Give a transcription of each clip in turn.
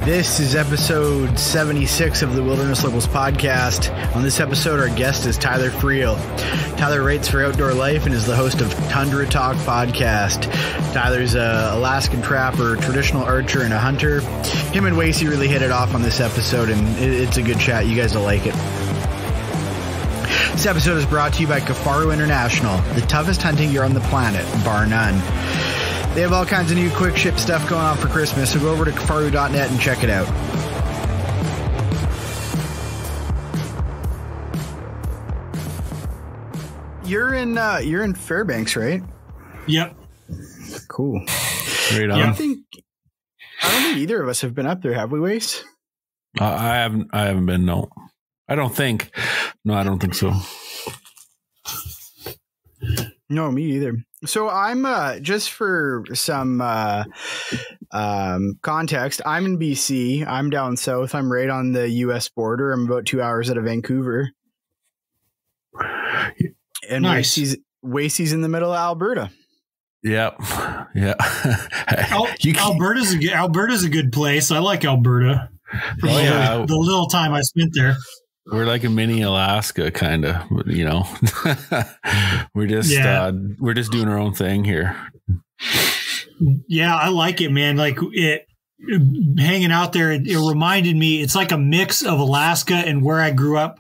This is episode 76 of the Wilderness Locals podcast. On this episode, our guest is Tyler Freel. Tyler writes for Outdoor Life and is the host of Tundra Talk podcast. Tyler's a Alaskan trapper, traditional archer, and a hunter. Him and Wacey really hit it off on this episode, and it's a good chat. You guys will like it. This episode is brought to you by Kafaru International, the toughest hunting gear on the planet, bar none. They have all kinds of new quick ship stuff going on for Christmas, so go over to kafaru.net and check it out. You're in Fairbanks, right? Yep. Cool. Right on. I don't think either of us have been up there, have we, Wace? I haven't been. No, I don't think. No, I don't think so. No, me either. So I'm just for some context, I'm in BC. I'm down south. I'm right on the U.S. border. I'm about 2 hours out of Vancouver. And nice. Wacey's in the middle of Alberta. Yep. Yeah. Alberta's a good place. I like Alberta. The little time I spent there. We're like a mini Alaska, kind of, you know. we're just doing our own thing here. Yeah, I like it, man. Like hanging out there, it reminded me. It's like a mix of Alaska and where I grew up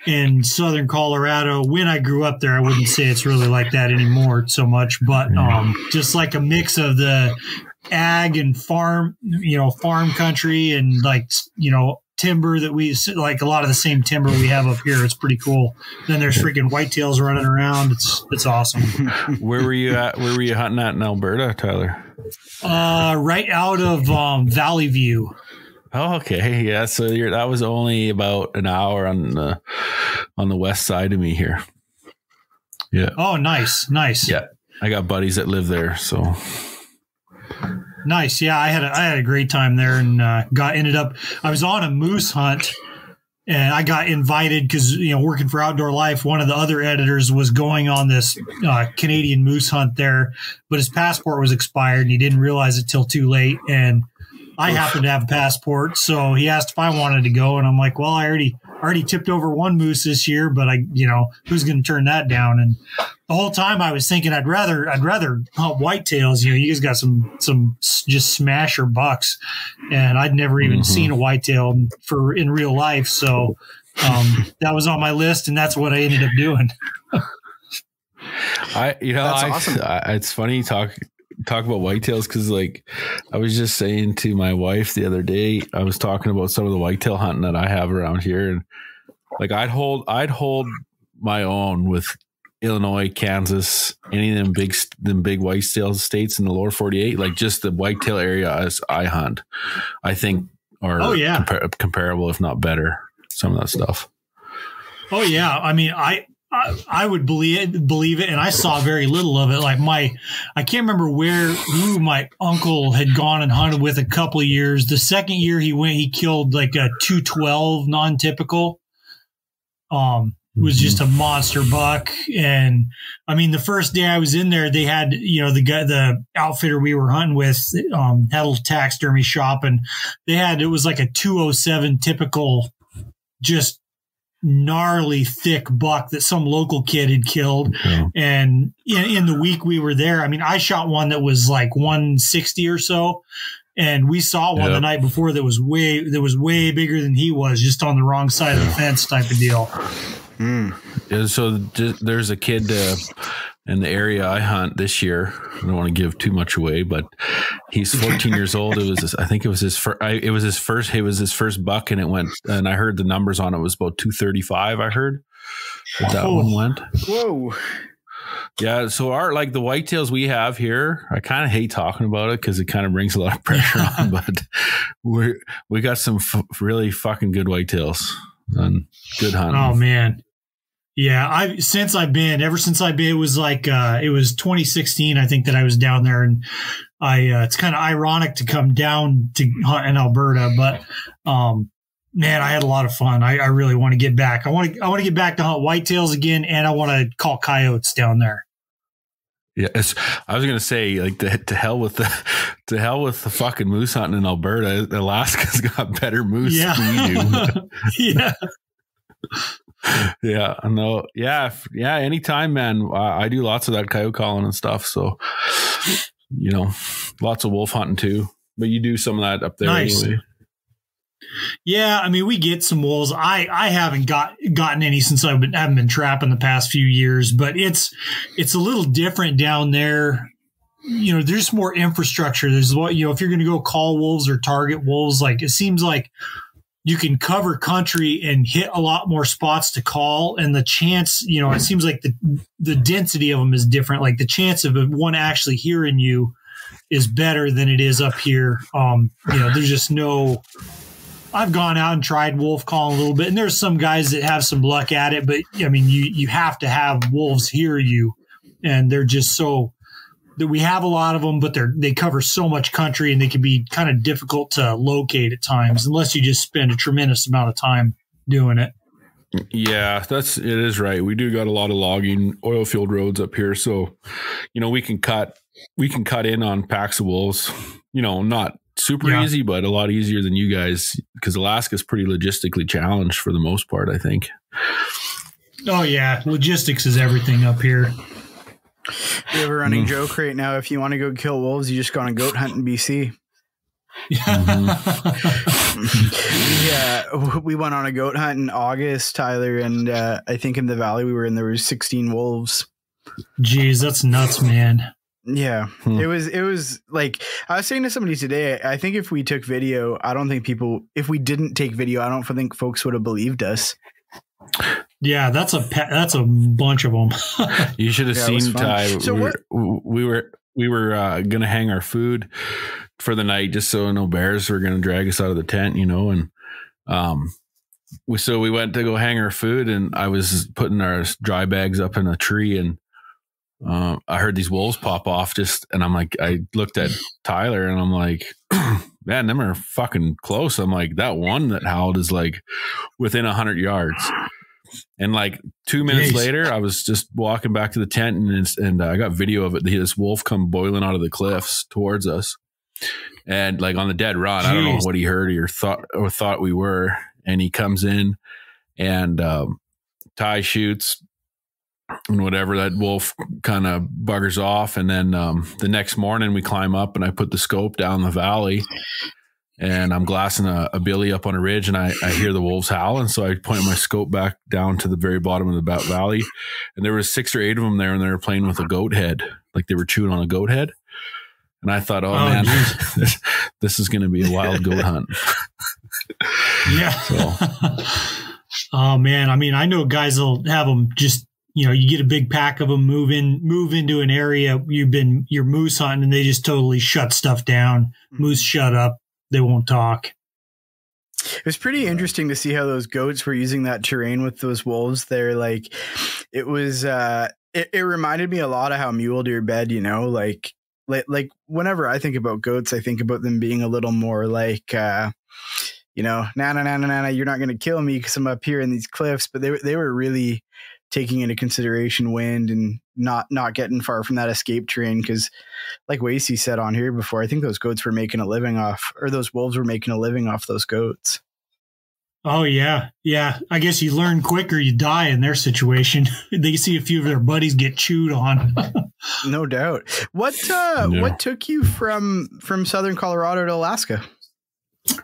in southern Colorado. When I grew up there, I wouldn't say it's really like that anymore so much, but just like a mix of the ag and farm country and timber that we like, a lot of the same timber we have up here. It's pretty cool. Then there's freaking whitetails running around. It's awesome. Where were you hunting at in Alberta, Tyler? Right out of Valley View. Oh, okay. Yeah. So that was only about an hour on the west side of me here. Yeah. Oh, nice. Yeah. I got buddies that live there. So nice. Yeah. I had a great time there and I was on a moose hunt and I got invited because, working for Outdoor Life, one of the other editors was going on this Canadian moose hunt there, but his passport was expired and he didn't realize it till too late. And I happened to have a passport, so he asked if I wanted to go, and I'm like, well, I already tipped over one moose this year, but who's going to turn that down? And the whole time I was thinking I'd rather hunt whitetails. You guys got some just smasher bucks, and I'd never even seen a whitetail in real life, so that was on my list, and that's what I ended up doing. That's awesome. It's funny you talk about whitetails because I was just saying to my wife the other day, I was talking about some of the whitetail hunting that I have around here, and I'd hold my own with Illinois, Kansas, any of them big whitetail states in the lower 48, just the whitetail area as I hunt, I think are comparable, if not better, some of that stuff. Oh yeah. I mean, I would believe it, and I saw very little of it. I can't remember who my uncle had gone and hunted with a couple of years. The second year he went, he killed a 212 non-typical. Was just a monster buck. And I mean, the first day I was in there, they had, the outfitter we were hunting with, had a little taxidermy shop, and it was like a 207 typical, just gnarly thick buck that some local kid had killed. And in the week we were there, I mean, I shot one that was 160 or so, and we saw one the night before that was way bigger than he was, just on the wrong side of the fence type of deal. So there's a kid in the area I hunt this year. I don't want to give too much away, but he's 14 years old. It was his first buck, and I heard the numbers on it was about 235. I heard that one went. Whoa. Yeah. So the whitetails we have here, I kind of hate talking about it because it kind of brings a lot of pressure on, but we got some really fucking good whitetails and good hunting. Oh man. Yeah, ever since I've been, it was it was 2016, I think, that I was down there, and it's kind of ironic to come down to hunt in Alberta, but man, I had a lot of fun. I really want to get back. I want to get back to hunt whitetails again, and I want to call coyotes down there. Yeah, I was gonna say, like, to hell with the fucking moose hunting in Alberta. Alaska's got better moose than we do. Yeah. Yeah, no, yeah. Anytime, man. I do lots of that coyote calling and stuff. So, lots of wolf hunting too. But you do some of that up there anyway. Yeah, I mean, we get some wolves. I haven't gotten any since haven't been trapping the past few years, but it's a little different down there. There's more infrastructure. There's if you're going to go call wolves or target wolves, like it seems like you can cover country and hit a lot more spots to call, and the chance, it seems like the density of them is different. Like the chance of one actually hearing you is better than it is up here. There's just no. I've gone out and tried wolf calling a little bit, and there's some guys that have some luck at it, but I mean, you have to have wolves hear you, and they're just so that we have a lot of them, but they cover so much country, and they can be kind of difficult to locate at times unless you just spend a tremendous amount of time doing it. Yeah, it is right. We do got a lot of logging oil field roads up here, so we can cut in on packs of wolves. Not super easy, but a lot easier than you guys, because Alaska's pretty logistically challenged for the most part, I think. Oh yeah, logistics is everything up here. We have a running joke right now. If you want to go kill wolves, you just go on a goat hunt in BC. We went on a goat hunt in August, Tyler, and I think in the valley we were in, there was 16 wolves. Jeez, that's nuts, man. Yeah, it was like, I was saying to somebody today, I think if we took video, if we didn't take video, I don't think folks would have believed us. Yeah, that's a bunch of them. You should have seen Ty. So we were going to hang our food for the night just so no bears were going to drag us out of the tent, and so we went to go hang our food, and I was putting our dry bags up in a tree, and I heard these wolves pop off and I'm like, I looked at Tyler and I'm like, man, them are fucking close. I'm like, that one that howled is like within 100 yards. And like 2 minutes later, I was just walking back to the tent and I got video of it. This wolf come boiling out of the cliffs towards us, and like on the dead run. I don't know what he heard or thought we were. And he comes in, and Ty shoots, and whatever, that wolf kind of buggers off. And then the next morning we climb up, and I put the scope down the valley, and I'm glassing a billy up on a ridge, and I hear the wolves howling. So I point my scope back down to the very bottom of the valley, and there was 6 or 8 of them there, and they were playing with a goat head, like they were chewing on a goat head. And I thought, oh man, this is going to be a wild goat hunt. Yeah. So. Oh man. I mean, I know guys will have them just, you get a big pack of them, move into an area you're moose hunting, and they just totally shut stuff down. Moose shut up. They won't talk. It was pretty interesting to see how those goats were using that terrain with those wolves there. Like it was, it reminded me a lot of how mule deer bed, like whenever I think about goats, I think about them being a little more like, nah, you're not going to kill me because I'm up here in these cliffs. But they were really taking into consideration wind and not getting far from that escape terrain. Because like Wacey said on here before, I think those goats were making a living off, or those wolves were making a living off those goats. Oh yeah. Yeah. I guess you learn quick or you die in their situation. They see a few of their buddies get chewed on. No doubt. What took you from Southern Colorado to Alaska?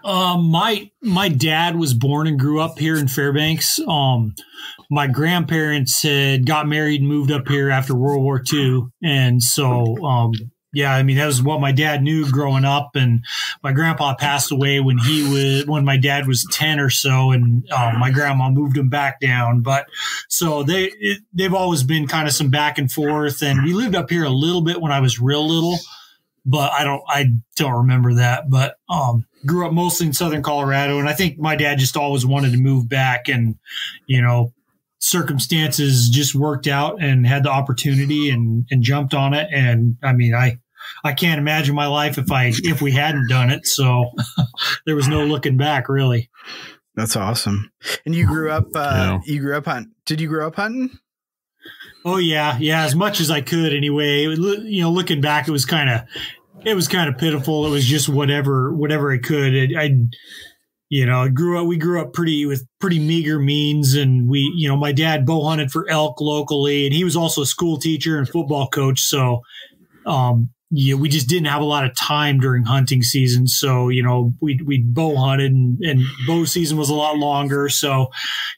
My dad was born and grew up here in Fairbanks. My grandparents had got married and moved up here after World War II. And so, that was what my dad knew growing up. And my grandpa passed away when my dad was 10 or so. And my grandma moved him back down. But so they've always been kind of some back and forth. And we lived up here a little bit when I was real little, but I don't remember that. But grew up mostly in Southern Colorado. And I think my dad just always wanted to move back, and, circumstances just worked out and had the opportunity and jumped on it. And I mean, I can't imagine my life if we hadn't done it. So there was no looking back, really. That's awesome. And you grew up, Did you grow up hunting? Oh yeah. Yeah. As much as I could anyway, looking back, it was kind of pitiful. It was just whatever I could. We grew up with pretty meager means, and my dad bow hunted for elk locally, and he was also a school teacher and football coach. So, we just didn't have a lot of time during hunting season. So, we bow hunted and bow season was a lot longer. So,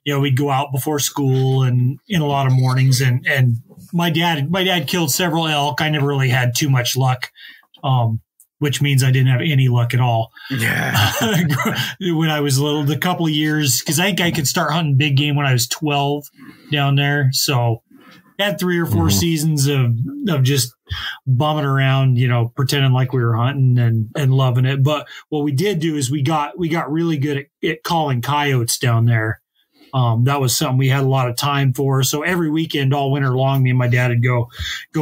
we'd go out before school and in a lot of mornings, and my dad killed several elk. I never really had too much luck. Which means I didn't have any luck at all. Yeah. When I was little, the couple of years, because I think I could start hunting big game when I was 12 down there. So I had 3 or 4 seasons of just bumming around, pretending like we were hunting and loving it. But what we did do is we got really good at calling coyotes down there. That was something we had a lot of time for. So every weekend, all winter long, me and my dad would go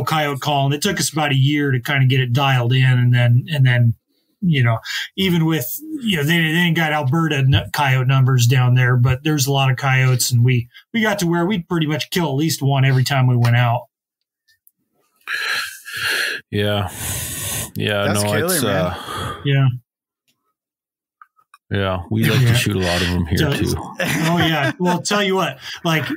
coyote calling. It took us about a year to kind of get it dialed in. And then, even with, they ain't got Alberta coyote numbers down there, but there's a lot of coyotes, and we got to where we'd pretty much kill at least one every time we went out. Yeah. Yeah. That's killer, it's, man. Yeah, we like to shoot a lot of them here too. Oh yeah. Well, tell you what, over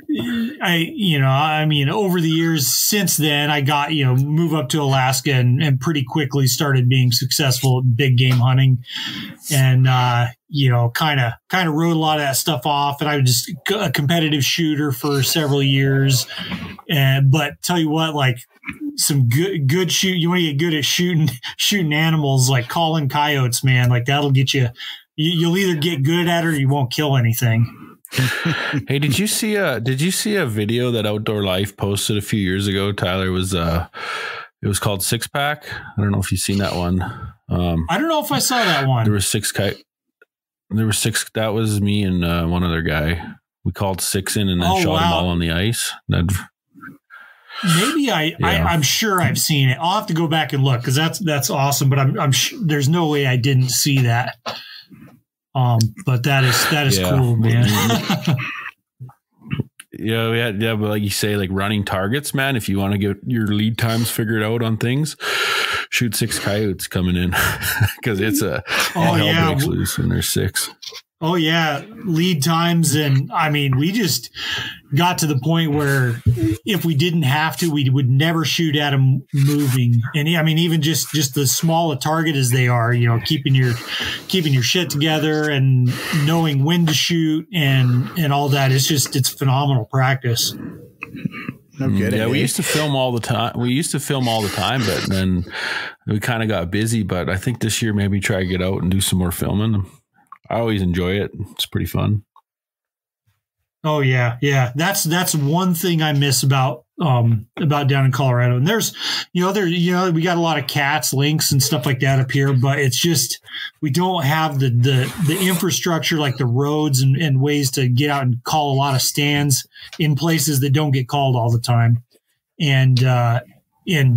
the years since then, I got, move up to Alaska and pretty quickly started being successful at big game hunting, and, kind of wrote a lot of that stuff off. And I was just a competitive shooter for several years. But tell you what, some good shoot, you want to get good at shooting animals, like calling coyotes, man, that'll get you. You'll either get good at it or you won't kill anything. Hey, did you see a video that Outdoor Life posted a few years ago? Tyler, it was called Six Pack. I don't know if you've seen that one. I don't know if I saw that one. There were six. That was me and one other guy. We called 6 in and then shot them all on the ice. Maybe I'm sure I've seen it. I'll have to go back and look, because that's awesome. But I'm sure there's no way I didn't see that. But that is cool, man. But like you say, running targets, man, if you want to get your lead times figured out on things, shoot 6 coyotes coming in, because it's hell breaks loose when there's 6. Oh yeah, lead times, and we just got to the point where if we didn't have to, we would never shoot at them moving. And even just the small a target as they are, keeping your shit together and knowing when to shoot and all that. It's phenomenal practice. No kidding. Yeah, we used to film all the time. But then we kind of got busy. But I think this year maybe try to get out and do some more filming. I always enjoy it. It's pretty fun. Oh yeah. Yeah. That's one thing I miss about down in Colorado. And there's, we got a lot of cats, lynx and stuff like that up here, but it's just, we don't have the infrastructure, like the roads and ways to get out and call a lot of stands in places that don't get called all the time. And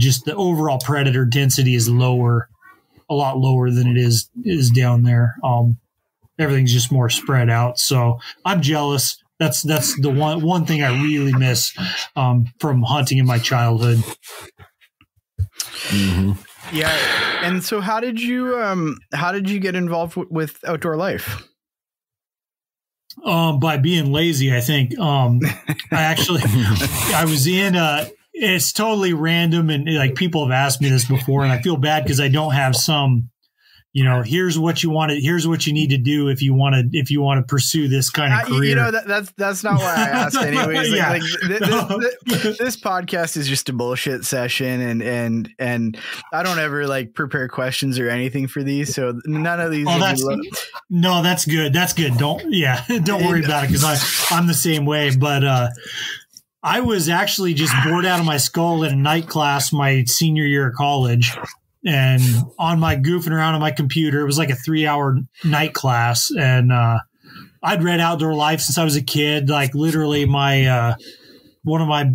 just the overall predator density is a lot lower than it is down there. Everything's just more spread out. So I'm jealous. That's the one thing I really miss from hunting in my childhood. Mm-hmm. Yeah. And so how did you get involved with Outdoor Life? By being lazy, I think. I was in it's totally random, and people have asked me this before, and I feel bad because I don't have some, here's what you need to do if you want to pursue this kind of career. That's not why I asked anyways. This podcast is just a bullshit session, and I don't ever prepare questions or anything for these. So none of these. No, that's good. That's good. Don't worry about it, because I'm the same way. But I was actually just bored out of my skull in a night class my senior year of college. And on my goofing around on my computer, it was like a 3-hour night class. And I'd read Outdoor Life since I was a kid. Literally my one of my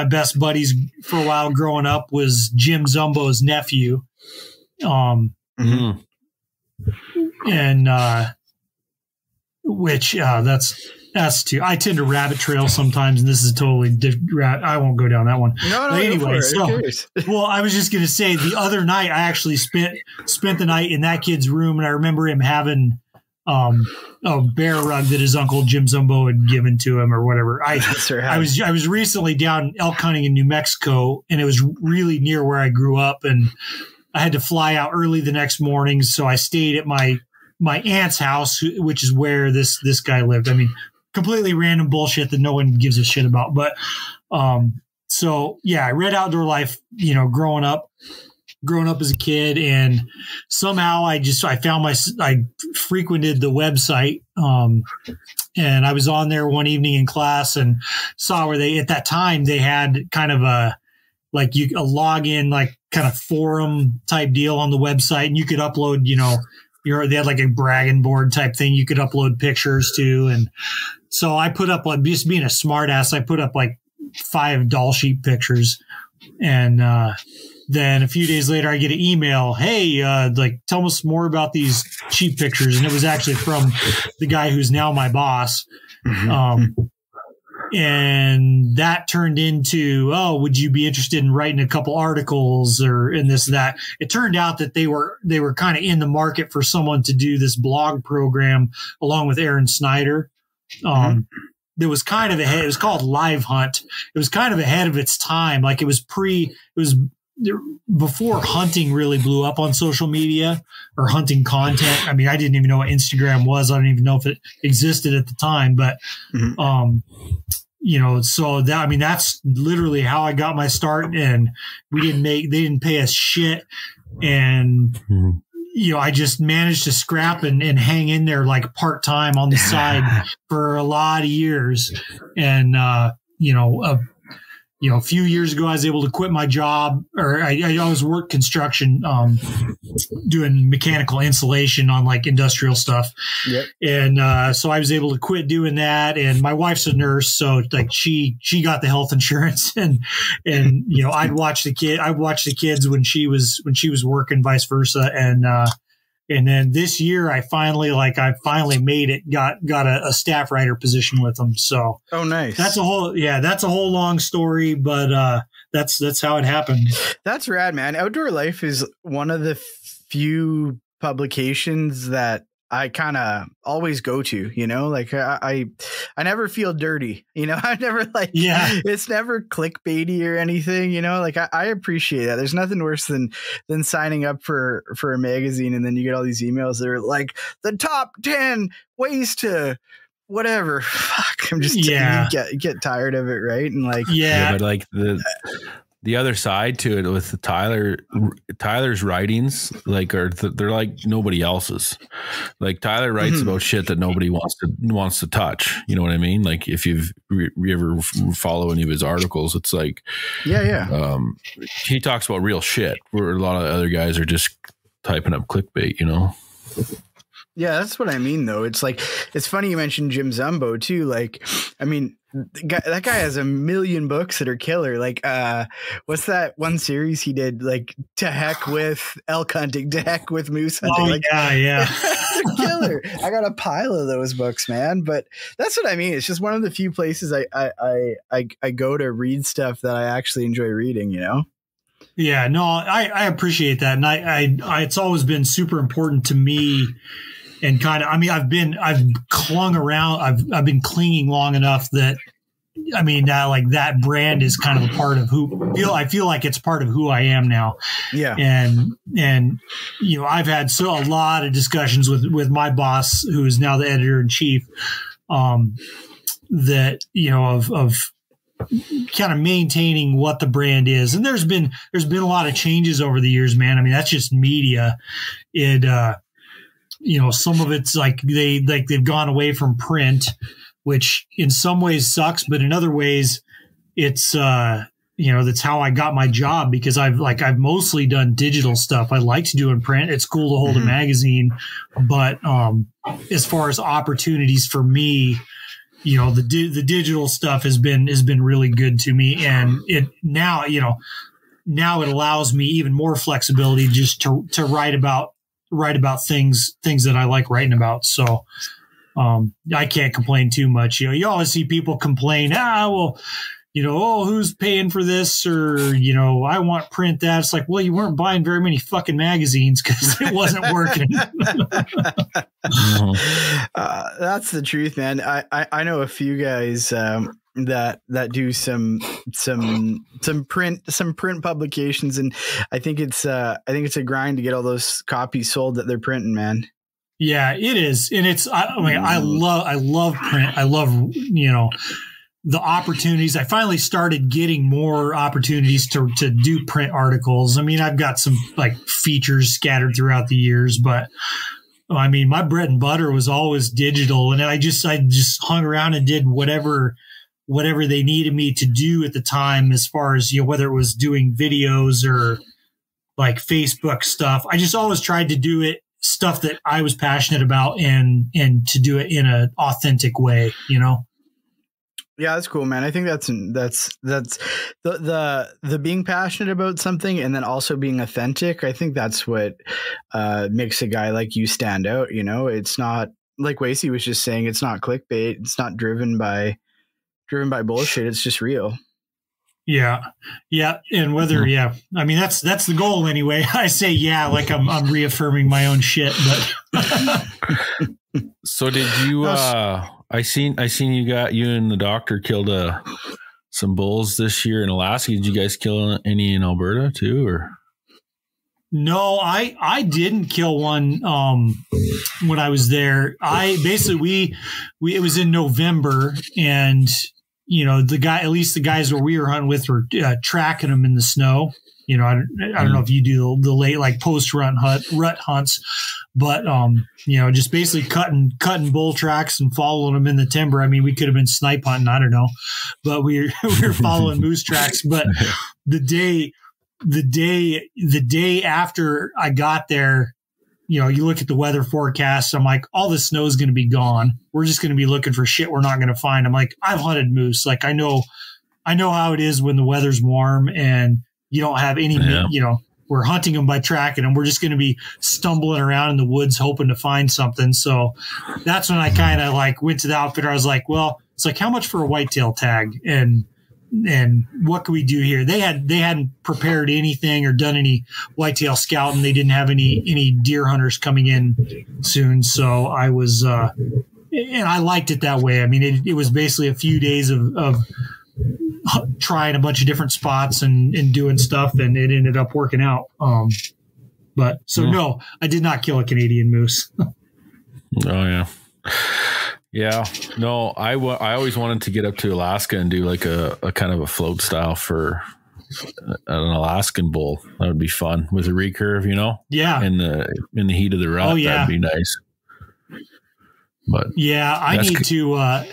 best buddies for a while growing up was Jim Zumbo's nephew. And which that's Us too. I tend to rabbit trail sometimes, and this is totally different. I won't go down that one. No, but anyway, well, I was just going to say the other night I actually spent the night in that kid's room, and I remember him having a bear rug that his uncle Jim Zumbo had given to him or whatever. I was recently down elk hunting in New Mexico, and it was really near where I grew up, and I had to fly out early the next morning, so I stayed at my aunt's house, which is where this guy lived. I mean, completely random bullshit that no one gives a shit about. But so yeah, I read Outdoor Life, growing up as a kid, and somehow I frequented the website, and I was on there one evening in class and saw where at that time they had kind of a login, like kind of forum type deal on the website, and you could upload, they had like a bragging board type thing you could upload pictures to. And so I put up, like, just being a smart ass, I put up like 5 doll sheep pictures. And then a few days later, I get an email, hey, tell us more about these sheep pictures. And it was actually from the guy who's now my boss. Mm-hmm. And that turned into, oh, would you be interested in writing a couple articles or in this, that? It turned out that they were kind of in the market for someone to do this blog program along with Aaron Snyder. That was kind of ahead. It was called Live Hunt. It was kind of ahead of its time. Like it was before hunting really blew up on social media or hunting content. I mean, I didn't even know what Instagram was. I don't even know if it existed at the time, but, so that's literally how I got my start, and they didn't pay us shit. And, I just managed to scrap and hang in there like part-time on the side for a lot of years. And, a few years ago, I was able to quit my job, or I always worked construction, doing mechanical insulation on like industrial stuff. Yep. And so I was able to quit doing that. And my wife's a nurse, so like she got the health insurance, and I'd watch the kids when she was working, vice versa. And then this year I finally made it, got a staff writer position with them. So, oh, nice. That's a whole long story, but, that's how it happened. That's rad, man. Outdoor Life is one of the few publications that I kind of always go to, like I never feel dirty, I never it's never clickbaity or anything, like I appreciate that. There's nothing worse than signing up for a magazine and then you get all these emails that are like the top 10 ways to whatever. Fuck, I'm just you get tired of it, right? And but like the other side to it with Tyler's writings, like they're like nobody else's. Like Tyler writes about shit that nobody wants to touch. You know what I mean? Like if you ever follow any of his articles, it's like, he talks about real shit where a lot of other guys are just typing up clickbait, Yeah, that's what I mean, though. It's like, it's funny you mentioned Jim Zumbo too. Like, I mean, that guy has a million books that are killer. Like, what's that one series he did? Like, to heck with elk hunting, to heck with moose hunting. Yeah. They're killer. I got a pile of those books, man. But that's what I mean. It's just one of the few places I go to read stuff that I actually enjoy reading. Yeah, no, I appreciate that, and I it's always been super important to me. And kind of, I mean, I've clung around. I've been clinging long enough that, I mean, like that brand is kind of a part of I feel like it's part of who I am now. Yeah. And I've had a lot of discussions with my boss, who is now the editor in chief, that, of kind of maintaining what the brand is. And there's been a lot of changes over the years, man. I mean, that's just media. Some of it's like they've gone away from print, which in some ways sucks, but in other ways it's, that's how I got my job, because I've mostly done digital stuff. I like to do in print. It's cool to hold a magazine, but, as far as opportunities for me, the digital stuff has been really good to me. And now it allows me even more flexibility just to write about things that I like writing about. So, I can't complain too much. You always see people complain, well, oh, who's paying for this? Or, I want print that. It's like, well, you weren't buying very many fucking magazines because it wasn't working. That's the truth, man. I know a few guys that do some print publications, and I think it's a grind to get all those copies sold that they're printing, man. Yeah, it is. And I love print. I love, the opportunities. I finally started getting more opportunities to do print articles. I mean, I've got some like features scattered throughout the years, but I mean, my bread and butter was always digital, and I just hung around and did whatever they needed me to do at the time, as far as, whether it was doing videos or like Facebook stuff. I just always tried to do it stuff that I was passionate about and to do it in an authentic way, Yeah, that's cool, man. I think that's the being passionate about something and then also being authentic. I think that's what makes a guy like you stand out. It's not like Wacey was just saying. It's not clickbait. It's not driven by bullshit. It's just real. Yeah. And whether, I mean, that's the goal anyway. I say, like I'm reaffirming my own shit, but. So did you, I seen you and the doctor killed some bulls this year in Alaska. Did you guys kill any in Alberta too, or? No, I didn't kill one when I was there. It was in November, and at least the guys where we were hunting with were tracking them in the snow. I don't know if you do the late like post rut hunts, but just basically cutting bull tracks and following them in the timber. I mean, we could have been snipe hunting, I don't know, but we were following moose tracks. But the day after I got there, you look at the weather forecast. I'm like, all the snow is going to be gone. We're just going to be looking for shit we're not going to find. I'm like, I've hunted moose. Like I know how it is when the weather's warm and you don't have any, we're hunting them by tracking them. We're just going to be stumbling around in the woods hoping to find something. So that's when I kind of like went to the outfitter. I was like, well, it's like, how much for a whitetail tag? And what can we do here? They hadn't prepared anything or done any whitetail scouting. They didn't have any deer hunters coming in soon. So I was, and I liked it that way. I mean, it was basically a few days of trying a bunch of different spots and doing stuff, and it ended up working out. But no, I did not kill a Canadian moose. Oh yeah. Yeah, no, I always wanted to get up to Alaska and do like a kind of a float style for an Alaskan bull. That would be fun with a recurve, Yeah. In the heat of the rut. Oh, yeah. That'd be nice. But yeah, I need to.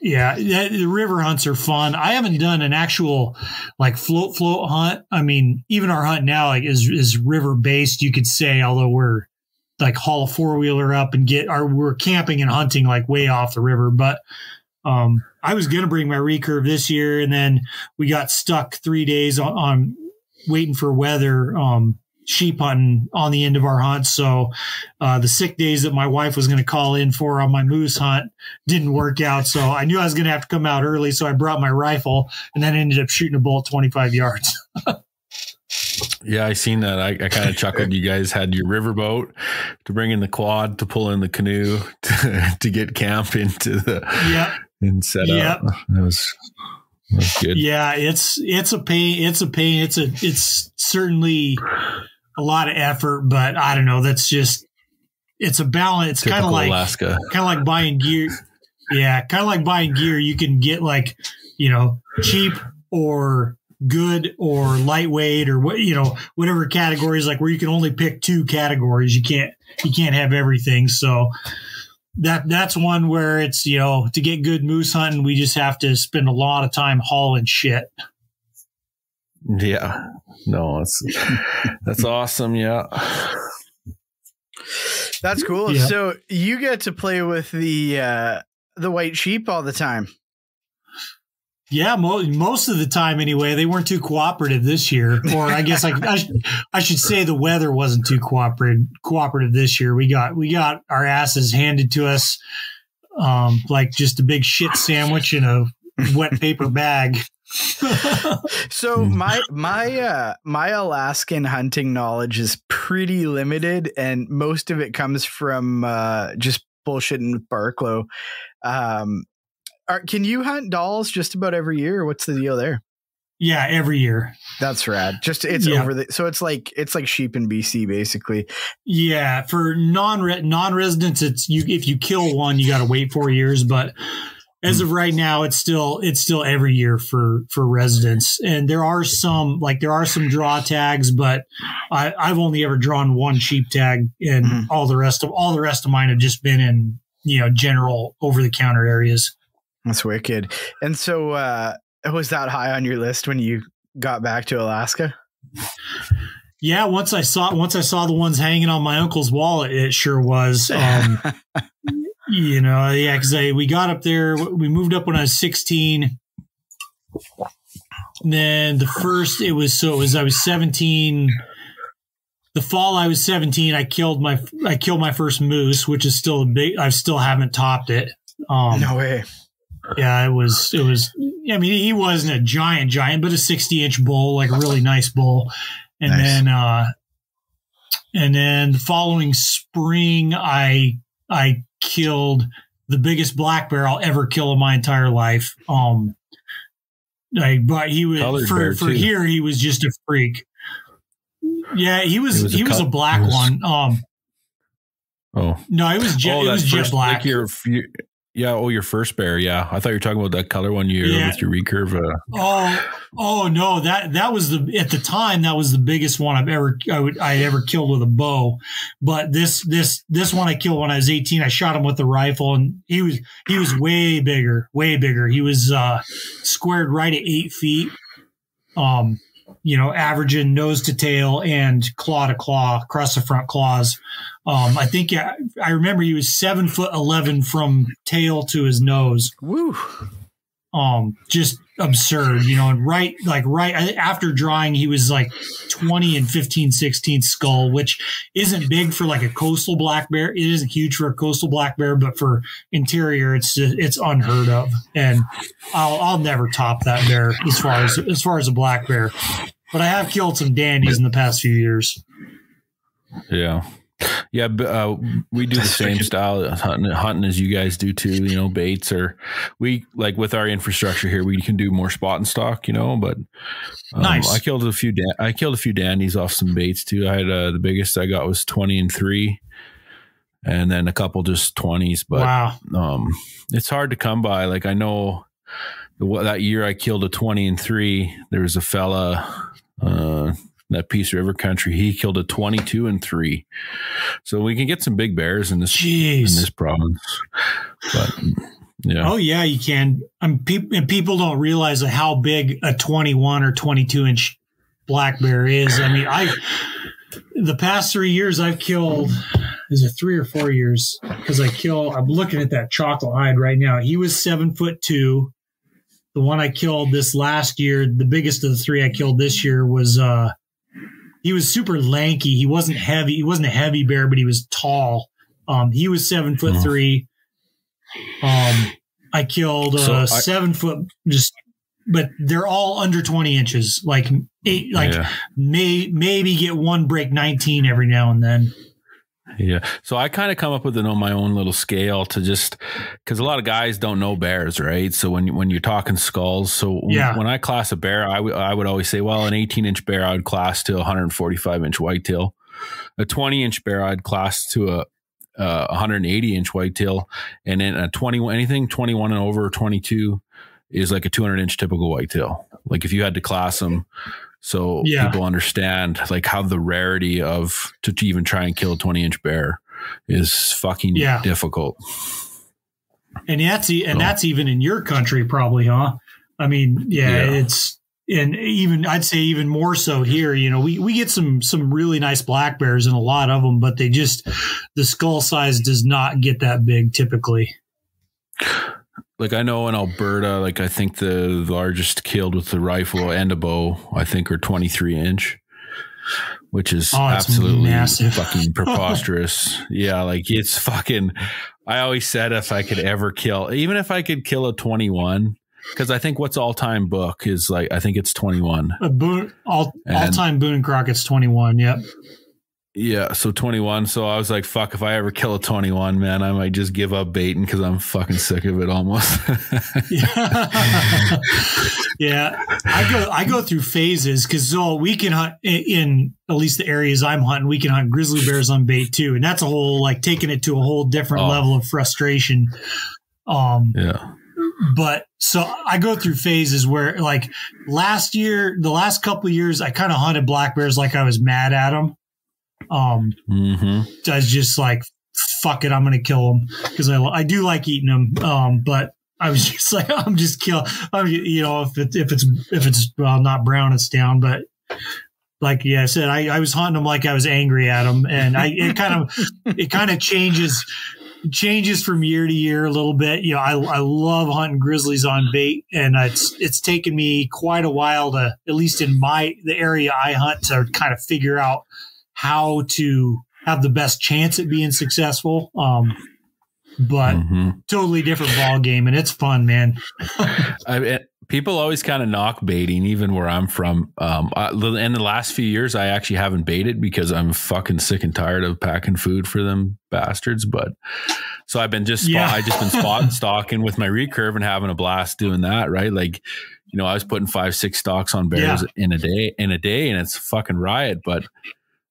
The river hunts are fun. I haven't done an actual like float hunt. I mean, even our hunt now is river based, you could say, although we're like haul a 4-wheeler up and we're camping and hunting like way off the river. But I was going to bring my recurve this year, and then we got stuck 3 days on waiting for weather, sheep hunting on the end of our hunt. So the sick days that my wife was going to call in for on my moose hunt didn't work out. So I knew I was going to have to come out early. So I brought my rifle and then ended up shooting a bull at 25 yards. Yeah, I seen that. I kind of chuckled. You guys had your riverboat to bring in the quad to pull in the canoe to get camp into the and set up. That was good. Yeah, it's a pain. It's certainly a lot of effort, but I don't know. That's just, it's a balance. It's kind of like Alaska. Kind of like buying gear. Yeah, kind of like buying gear. You can get like, cheap or good or lightweight or whatever categories, like where you can only pick 2 categories. You can't have everything. So that's one where it's, to get good moose hunting, we just have to spend a lot of time hauling shit. Yeah, no, that's awesome. Yeah. That's cool. Yeah. So you get to play with the white sheep all the time. Yeah, most of the time anyway. They weren't too cooperative this year, or I guess I should say the weather wasn't too cooperative this year. We got our asses handed to us like just a big shit sandwich in a wet paper bag. So my Alaskan hunting knowledge is pretty limited, and most of it comes from just bullshitting with Barklow. Can you hunt dolls just about every year? Or what's the deal there? Yeah, every year. That's rad. So it's like sheep in BC basically. Yeah, for non-residents, it's if you kill one, you got to wait 4 years. But as of right now, it's still every year for residents. And there are some draw tags, but I've only ever drawn one sheep tag, and all the rest of mine have just been in general over the counter areas. That's wicked. And so was that high on your list when you got back to Alaska? Yeah, once I saw the ones hanging on my uncle's wall, it sure was. Because we got up there. We moved up when I was 16. And then I was 17. The fall I was 17, I killed my first moose, which is still I still haven't topped it. No way. Yeah, it was. I mean, he wasn't a giant, but a 60-inch bull, like a really nice bull. And nice. then the following spring, I killed the biggest black bear I'll ever kill in my entire life. But he was for here. He was just a freak. Yeah, he was a black one. No, it was jet black. Like your first bear. Yeah, I thought you were talking about that color one with your recurve. No, that was at the time that was the biggest one I ever killed with a bow. But this one I killed when I was 18. I shot him with the rifle, and he was way bigger. He was squared right at 8 feet. Averaging nose to tail and claw to claw across the front claws. I remember he was 7'11" from tail to his nose. Woo. Just absurd, and right after drying, he was like 20 and 15/16 skull, which isn't big for like a coastal black bear. It isn't huge for a coastal black bear, but for interior, it's unheard of. And I'll never top that bear as far as a black bear. But I have killed some dandies in the past few years. Yeah. Yeah, we do the same style hunting as you guys do too. Baits, or we like with our infrastructure here, we can do more spot and stock. But nice. I killed a few dandies off some baits too. I had the biggest I got was 20 and 3, and then a couple just 20s. But wow, it's hard to come by. Like I know that year I killed a 20 and 3. There was a fella. That Peace River country, he killed a 22 and 3. So we can get some big bears in this province. But yeah. Oh yeah, you can. And people don't realize how big a 21 or 22 inch black bear is. I mean, the past 3 years I've killed, is it 3 or 4 years? Because I'm looking at that chocolate hide right now. He was 7'2". The one I killed this last year, the biggest of the 3 I killed this year was, he was super lanky. He wasn't heavy. He wasn't a heavy bear, but he was tall. He was 7'3". I killed 7 foot, but they're all under 20 inches, like 8, maybe get one break 19 every now and then. Yeah. So I kind of come up with my own little scale to just, because a lot of guys don't know bears, right? So when you're talking skulls, so when I class a bear, I would always say, well, an 18-inch bear I would class to a 145-inch whitetail. A 20-inch bear I'd class to a 180-inch whitetail, and then anything 21 and over, 22 is like a 200-inch typical whitetail. Like if you had to class them. So people understand like how the rarity to even try and kill a 20-inch bear is fucking difficult. And that's even in your country probably, huh? I mean, it's, and even I'd say even more so here. We get some really nice black bears and a lot of them, but the skull size does not get that big typically. like I know in Alberta, like I think the largest killed with the rifle and a bow, I think are 23-inch, which is absolutely massive. Fucking preposterous. Yeah. Like it's fucking, I always said if I could ever kill, even if I could kill a 21, because I think what's all-time book is like, I think it's 21. All-time Boone and Crockett's 21. Yep. Yeah, so 21. So I was like, fuck, if I ever kill a 21, man, I might just give up baiting because I'm fucking sick of it almost. Yeah. I go through phases because we can hunt in at least the areas I'm hunting, we can hunt grizzly bears on bait too. And that's a whole, like taking it to a whole different level of frustration. Yeah. But so I go through phases where like the last couple of years, I kind of hunted black bears like I was mad at them. I was just like, fuck it, I'm gonna kill them because I do like eating them. But I was just like, I'm just kill. You know, if it's well, not brown, it's down. But like I said, I was hunting them like I was angry at them, and it kind of changes from year to year a little bit. You know, I love hunting grizzlies on bait, and it's taken me quite a while to, at least in the area I hunt, to kind of figure out how to have the best chance at being successful. But totally different ball game, and it's fun, man. People always kind of knock baiting, even where I'm from. In the last few years, I actually haven't baited because I'm fucking sick and tired of packing food for them bastards. But so I've been been spot and stalking with my recurve and having a blast doing that. Right. Like, you know, I was putting 5-6 stalks on bears in a day, and it's fucking riot. But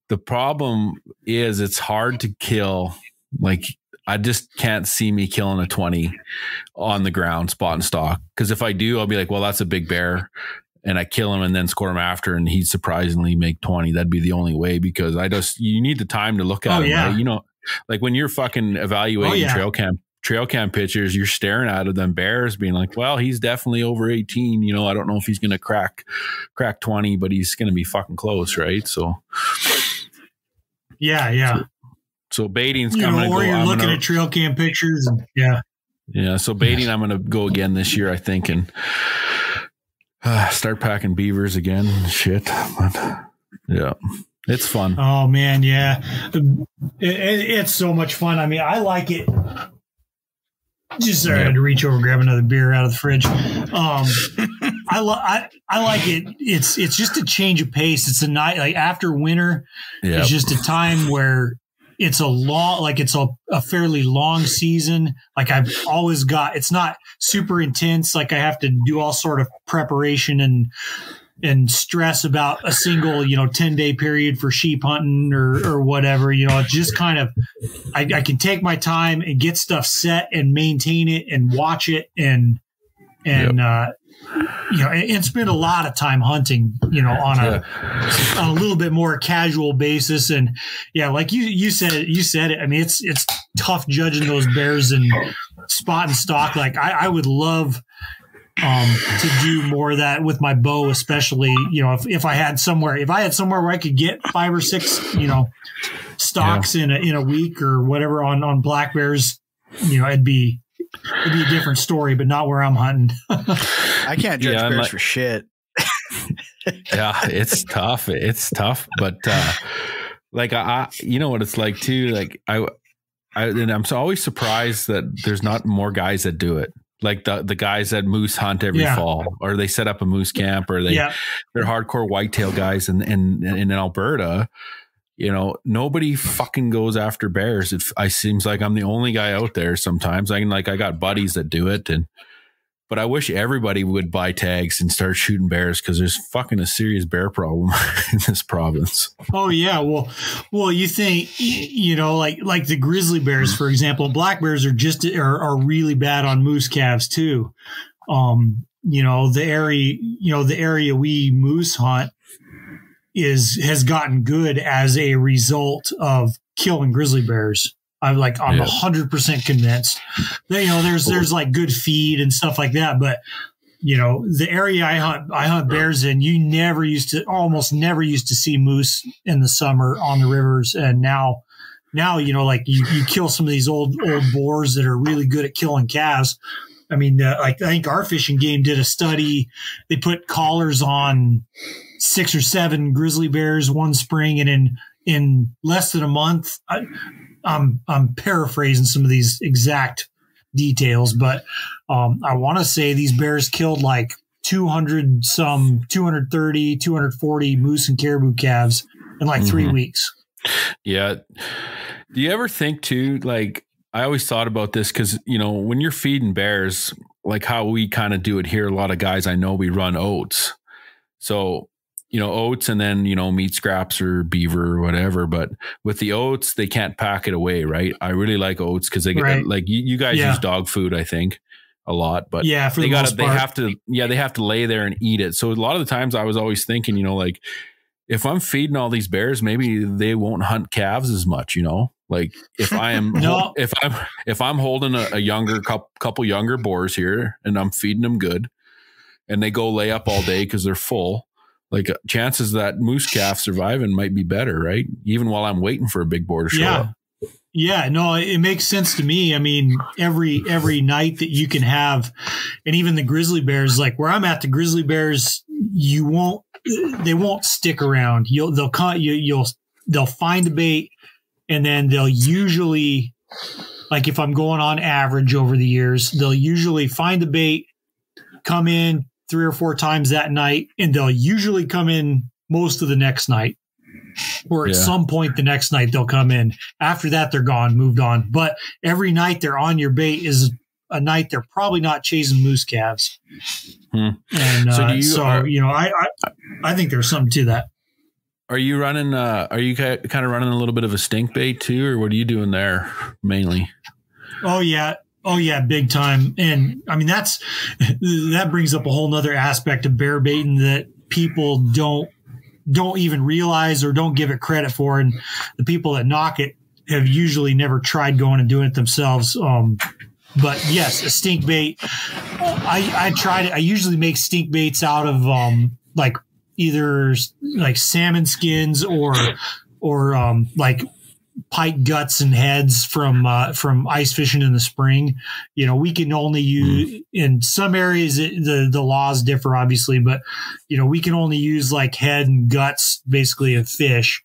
the problem is it's hard to kill. Like, I just can't see me killing a 20 on the ground, spot and stalk. Because if I do, I'll be like, well, that's a big bear. And I kill him and then score him after, and he'd surprisingly make 20. That'd be the only way, because you need the time to look at him. Yeah. Right? You know, like when you're fucking evaluating trail cam pictures, you're staring at them bears being like, well, he's definitely over 18. You know, I don't know if he's going to crack 20, but he's going to be fucking close. Right. So. Yeah. So baiting's coming. Or you're looking at trail cam pictures. And, yeah. So baiting, I'm going to go again this year, I think, and start packing beavers again. Shit. But, yeah. It's fun. Oh man. Yeah. It's so much fun. I mean, I like it. Just I had to reach over and grab another beer out of the fridge. I like it. It's just a change of pace. It's a night, like after winter, it's just a time where it's a fairly long season. Like I've always it's not super intense. Like I have to do all sort of preparation and stress about a single, 10-day period for sheep hunting or whatever. It's just kind of, I can take my time and get stuff set and maintain it and watch it and spend a lot of time hunting, on a little bit more casual basis. And like you said it. I mean, it's tough judging those bears and spot and stalk. Like I would love to do more of that with my bow, especially, if I had somewhere where I could get 5 or 6, stalks in a week or whatever on black bears, it'd be a different story, but not where I'm hunting. I can't judge bears for shit. Yeah, it's tough. It's tough. But like I you know what it's like too. Like I'm so always surprised that there's not more guys that do it. Like the guys that moose hunt every fall, or they set up a moose camp, or they're hardcore whitetail guys in Alberta. Nobody fucking goes after bears. It seems like I'm the only guy out there sometimes. I got buddies that do it, but I wish everybody would buy tags and start shooting bears, because there's fucking a serious bear problem in this province. Oh yeah. Well, you think, like the grizzly bears, for example, black bears are really bad on moose calves too. The area we moose hunt has gotten good as a result of killing grizzly bears. I'm 100% convinced that, there's like good feed and stuff like that. But, the area I hunt bears in, almost never used to see moose in the summer on the rivers. And now, like you kill some of these old boars that are really good at killing calves. I mean, like I think our fishing game did a study. They put collars on 6 or 7 grizzly bears one spring, and in less than a month, I'm paraphrasing some of these exact details, but I want to say these bears killed like 230, 240 moose and caribou calves in like 3 weeks. Yeah. Do you ever think too, like, I always thought about this because, you know, when you're feeding bears, like how we kind of do it here, a lot of guys I know, we run oats. So, you know, oats and then, you know, meat scraps or beaver or whatever. But with the oats, they can't pack it away, right? I really like oats because they get, like you guys use dog food, I think, a lot. But yeah, for they have to lay there and eat it. So a lot of the times I was always thinking, you know, like if I'm feeding all these bears, maybe they won't hunt calves as much, you know? Like if I am, if I'm holding a younger couple younger boars here and I'm feeding them good and they go lay up all day because they're full, like chances that moose calf surviving might be better, right? Even while I'm waiting for a big boar to show up. Yeah, no, it makes sense to me. I mean, every night that you can have, and even the grizzly bears, like where I'm at, the grizzly bears, they won't stick around. They'll find a bait. And then they'll usually, like if I'm going on average over the years, they'll usually find the bait, come in 3 or 4 times that night, and they'll usually come in most of the next night. Or at some point the next night they'll come in. After that, they're gone, moved on. But every night they're on your bait is a night they're probably not chasing moose calves. And I think there's something to that. Are you running, are you kind of running a little bit of a stink bait too, or what are you doing there mainly? Oh yeah, big time. And I mean, that brings up a whole nother aspect of bear baiting that people don't even realize or don't give it credit for. And the people that knock it have usually never tried going and doing it themselves. But yes, a stink bait. I tried it. I usually make stink baits out of, like either like salmon skins or like pike guts and heads from ice fishing in the spring. You know, we can only use in some areas, the laws differ obviously, but you know, we can only use like head and guts basically of fish.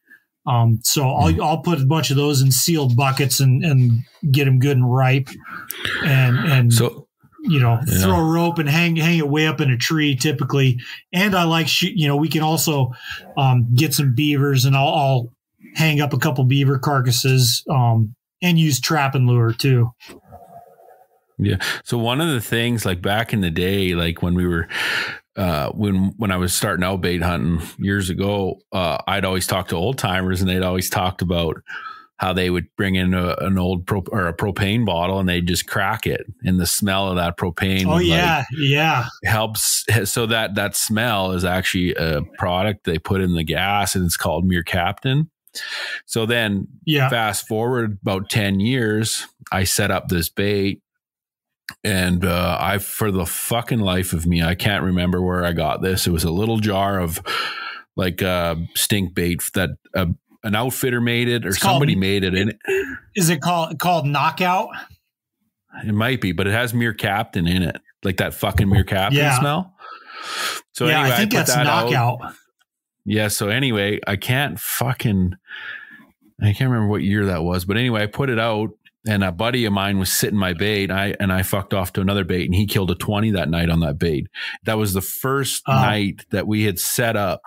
So I'll put a bunch of those in sealed buckets and get them good and ripe and so, you know, throw a rope and hang it way up in a tree typically. And I like, we can also get some beavers, and I'll hang up a couple beaver carcasses and use trap and lure too. Yeah. So one of the things, like back in the day, like when we were, when I was starting out bait hunting years ago, I'd always talk to old timers, and they'd always talked about how they would bring in an old a propane bottle and they'd just crack it, and the smell of that propane helps. So that smell is actually a product they put in the gas, and it's called Mere Captain. So then fast forward about 10 years, I set up this bait, and for the fucking life of me, I can't remember where I got this. It was a little jar of like stink bait that an outfitter made it, or somebody made it. And is it called Knockout? It might be, but it has Mere Captain in it, like that fucking Mere Captain smell. So anyway, I think that's Knockout. Yeah. So anyway, I can't remember what year that was, but anyway, I put it out, and a buddy of mine was sitting my bait, and I fucked off to another bait, and he killed a 20 that night on that bait. That was the first night that we had set up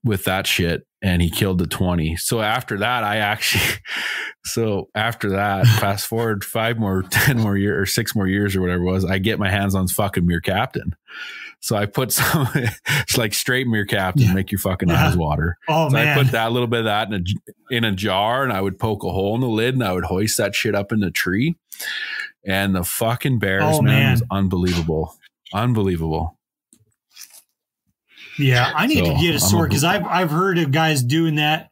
with that shit, and he killed the 20. So after that, fast forward 5 more, 10 more years, or 6 more years, or whatever it was, I get my hands on fucking Mere Captain. So I put some, it's like straight Mere Captain, make your fucking eyes water. Oh, so man. I put that little bit of that in a jar, and I would poke a hole in the lid, and I would hoist that shit up in the tree. And the fucking bears, man, was unbelievable. Unbelievable. Yeah, I need to get a sword, because I've heard of guys doing that,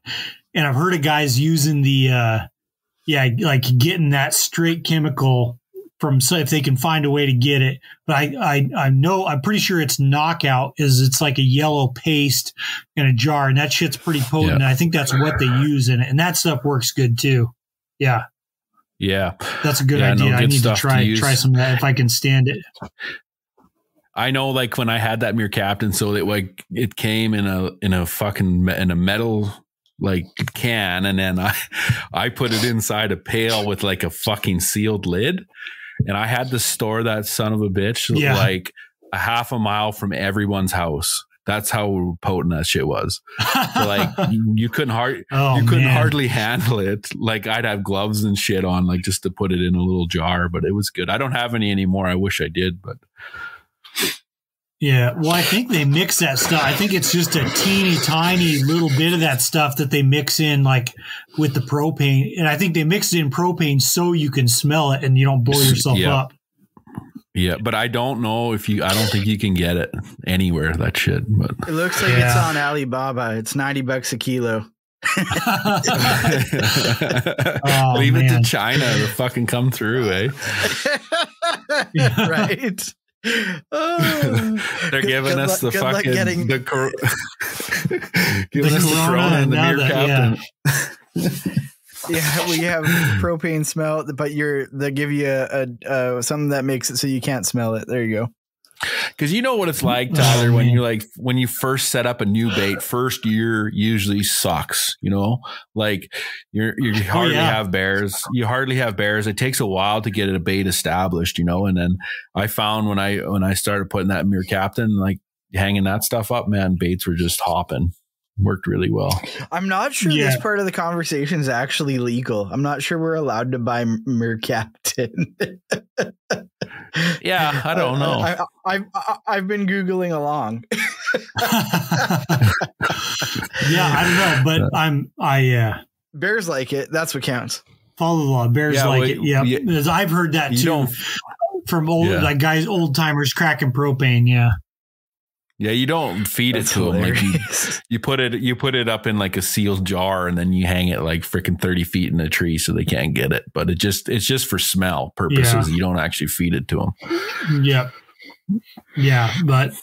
and I've heard of guys using the like getting that straight chemical from, so if they can find a way to get it. But I'm pretty sure it's Knockout. It's like a yellow paste in a jar, and that shit's pretty potent. And I think that's what they use in it, and that stuff works good too. Yeah. Yeah. That's a good idea. I need to try some of that if I can stand it. I know, like when I had that Mere Captain, so that like it came in a metal like can, and then I put it inside a pail with like a fucking sealed lid, and I had to store that son of a bitch like a half a mile from everyone's house. That's how potent that shit was. So like you couldn't hardly handle it. Like I'd have gloves and shit on, like just to put it in a little jar, but it was good. I don't have any anymore. I wish I did, but. Yeah, well, I think they mix that stuff. I think it's just a teeny tiny little bit of that stuff that they mix in like with the propane. And I think they mix it in propane so you can smell it and you don't blow yourself up. Yeah, but I don't know I don't think you can get it anywhere, that shit. But it looks like it's on Alibaba. It's $90 a kilo. Leave it to China to fucking come through, eh? Right. They're giving us the fucking the Corona and the Mere Captain. Yeah, we have propane smell, but they give you a something that makes it so you can't smell it. There you go. Because you know what it's like, Tyler, when you first set up a new bait, first year usually sucks, you know, like you hardly have bears. You hardly have bears. It takes a while to get a bait established, you know. And then I found when I started putting that Mere Captain, like hanging that stuff up, man, baits were just hopping. Worked really well. I'm not sure this part of the conversation is actually legal. I'm not sure we're allowed to buy Mere Captain. Yeah, I don't know. I've been Googling along. Yeah, I don't know, but bears like it. That's what counts. Follow the law. Bears it. Yeah, because I've heard that too from old timers cracking propane. Yeah. Yeah, you don't feed it to them. Like you put it up in like a sealed jar, and then you hang it like freaking 30 feet in a tree so they can't get it. But it's just for smell purposes. Yeah. You don't actually feed it to them. Yep. Yeah, but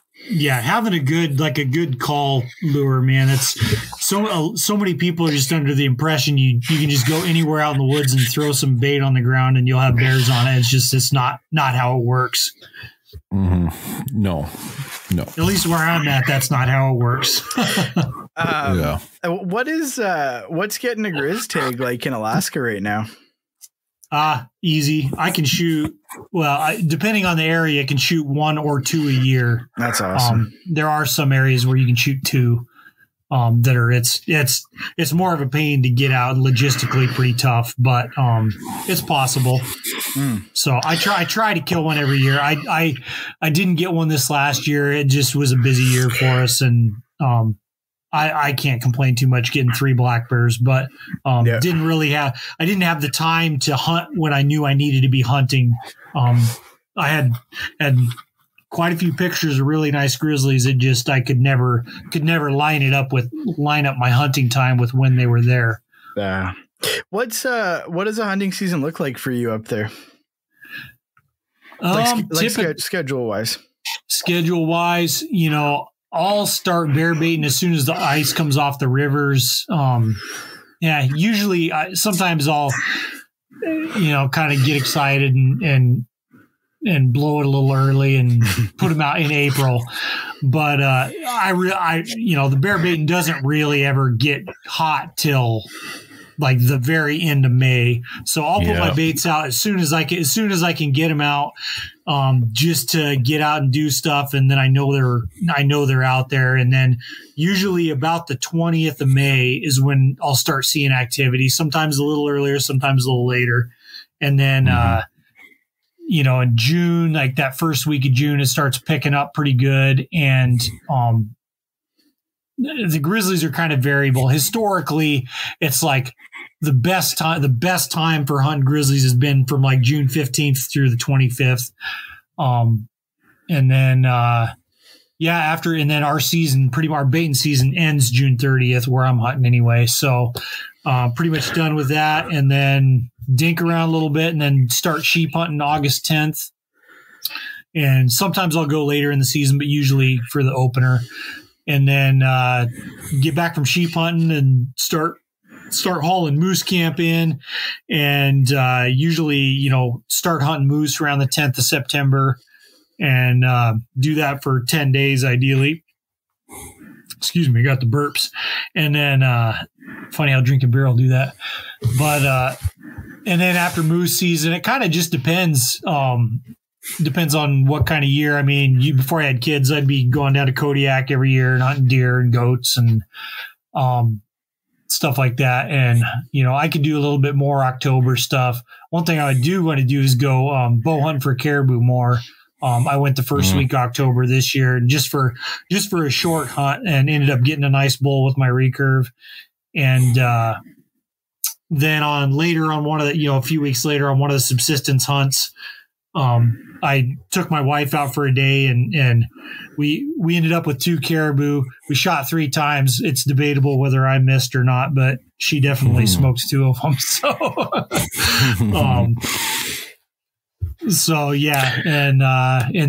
having a good call lure, man. It's so many people are just under the impression you can just go anywhere out in the woods and throw some bait on the ground and you'll have bears on it. It's not how it works. Mm-hmm. No. At least where I'm at, that's not how it works. What's getting a grizz tag like in Alaska right now? Easy. I can shoot. Well, depending on the area, I can shoot 1 or 2 a year. That's awesome. There are some areas where you can shoot 2. That are it's more of a pain to get out, logistically pretty tough, but it's possible. So I try to kill one every year. I didn't get one this last year. It just was a busy year for us, and I can't complain too much getting 3 black bears, but I didn't have the time to hunt when I knew I needed to be hunting. I had quite a few pictures of really nice grizzlies. It just, I could never line up my hunting time with when they were there. What does a hunting season look like for you up there? Schedule wise, you know, I'll start bear baiting as soon as the ice comes off the rivers. Usually sometimes I'll, kind of get excited and blow it a little early and put them out in April. But the bear baiting doesn't really ever get hot till like the very end of May. So I'll put my baits out as soon as I can get them out, just to get out and do stuff. And then I know they're out there. And then usually about the 20th of May is when I'll start seeing activity, sometimes a little earlier, sometimes a little later. And then, in June, like that first week of June, it starts picking up pretty good. And the grizzlies are kind of variable. Historically, it's like the best time for hunting grizzlies has been from like June 15th through the 25th. And then our season, our baiting season ends June 30th, where I'm hunting anyway. So pretty much done with that. And then dink around a little bit and then start sheep hunting August 10th. And sometimes I'll go later in the season, but usually for the opener. And then get back from sheep hunting and start start hauling moose camp in, and usually, start hunting moose around the 10th of September, and do that for 10 days ideally. Excuse me, got the burps. And then funny how drinking beer will do that. But and then after moose season, it kind of just depends. Depends on what kind of year. I mean, before I had kids, I'd be going down to Kodiak every year and hunting deer and goats and stuff like that. And, I could do a little bit more October stuff. One thing I do want to do is go bow hunting for caribou more. I went the first week of October this year, and just for a short hunt, and ended up getting a nice bull with my recurve. And then a few weeks later on one of the subsistence hunts, I took my wife out for a day, and we ended up with 2 caribou. We shot 3 times. It's debatable whether I missed or not, but she definitely smoked 2 of them. So, yeah. And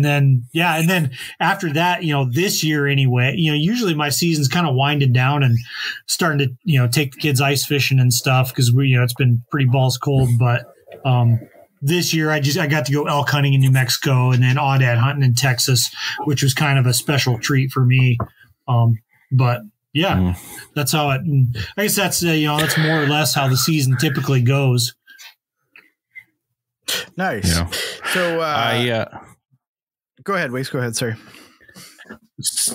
then after that, this year anyway, usually my season's kind of winding down and starting to, take the kids ice fishing and stuff, because it's been pretty balls cold. But this year I got to go elk hunting in New Mexico, and then aoudad hunting in Texas, which was kind of a special treat for me. But yeah, that's how it, I guess that's, that's more or less how the season typically goes. Nice. So go ahead, Wace. Go ahead. Sorry.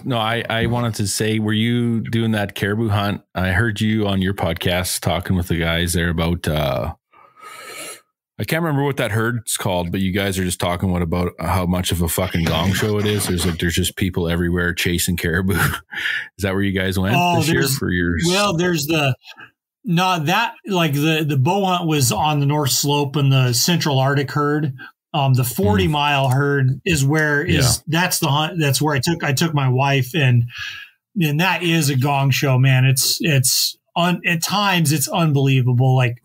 No, I wanted to say, were you doing that caribou hunt? I heard you on your podcast talking with the guys there about, I can't remember what that herd's called, but you guys are just talking about how much of a fucking gong show it is. There's just people everywhere chasing caribou. Is that where you guys went this year for your? Well, there's the bow hunt was on the North Slope and the Central Arctic herd. The 40-mile herd is that's the hunt. That's where I took my wife, and that is a gong show, man. At times it's unbelievable. Like,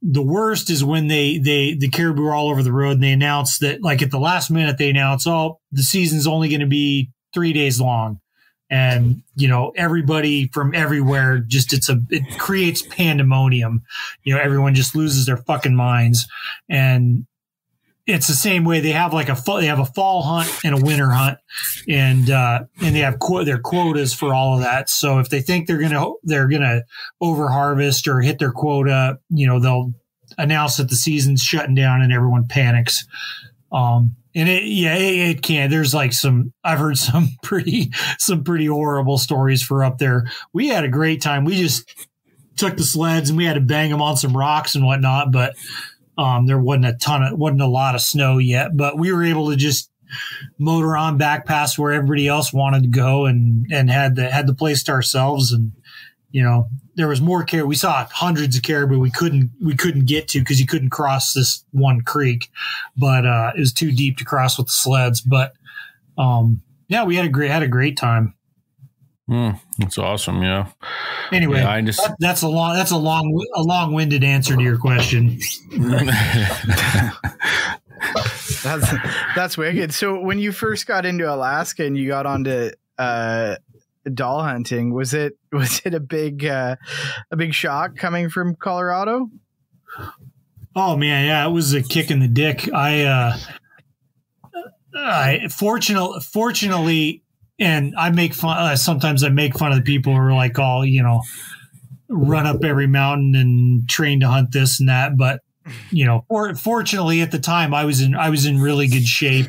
the worst is when the caribou are all over the road, and they announce that, like, at the last minute they announce, the season's only going to be 3 days long. And, everybody from everywhere it creates pandemonium. Everyone just loses their fucking minds. And it's the same way. They have a fall hunt and a winter hunt, and they have their quotas for all of that. So if they think they're gonna over harvest or hit their quota, they'll announce that the season's shutting down, and everyone panics. And it can. There's I've heard some pretty horrible stories for up there. We had a great time. We just took the sleds and we had to bang them on some rocks and whatnot, but there wasn't a lot of snow yet, but we were able to just motor on back past where everybody else wanted to go, and had the place to ourselves. And, there was more caribou. We saw hundreds of caribou we couldn't get to because you couldn't cross this one creek, but it was too deep to cross with the sleds. But we had a great time. That's awesome. Yeah. Anyway, that's a long-winded answer to your question. That's wicked. So when you first got into Alaska and you got onto doll hunting, was it a big shock coming from Colorado? Oh man, yeah, it was a kick in the dick. I fortunately, and I make fun. Sometimes I make fun of the people who are like, all run up every mountain and train to hunt this and that. But fortunately, at the time, I was in really good shape.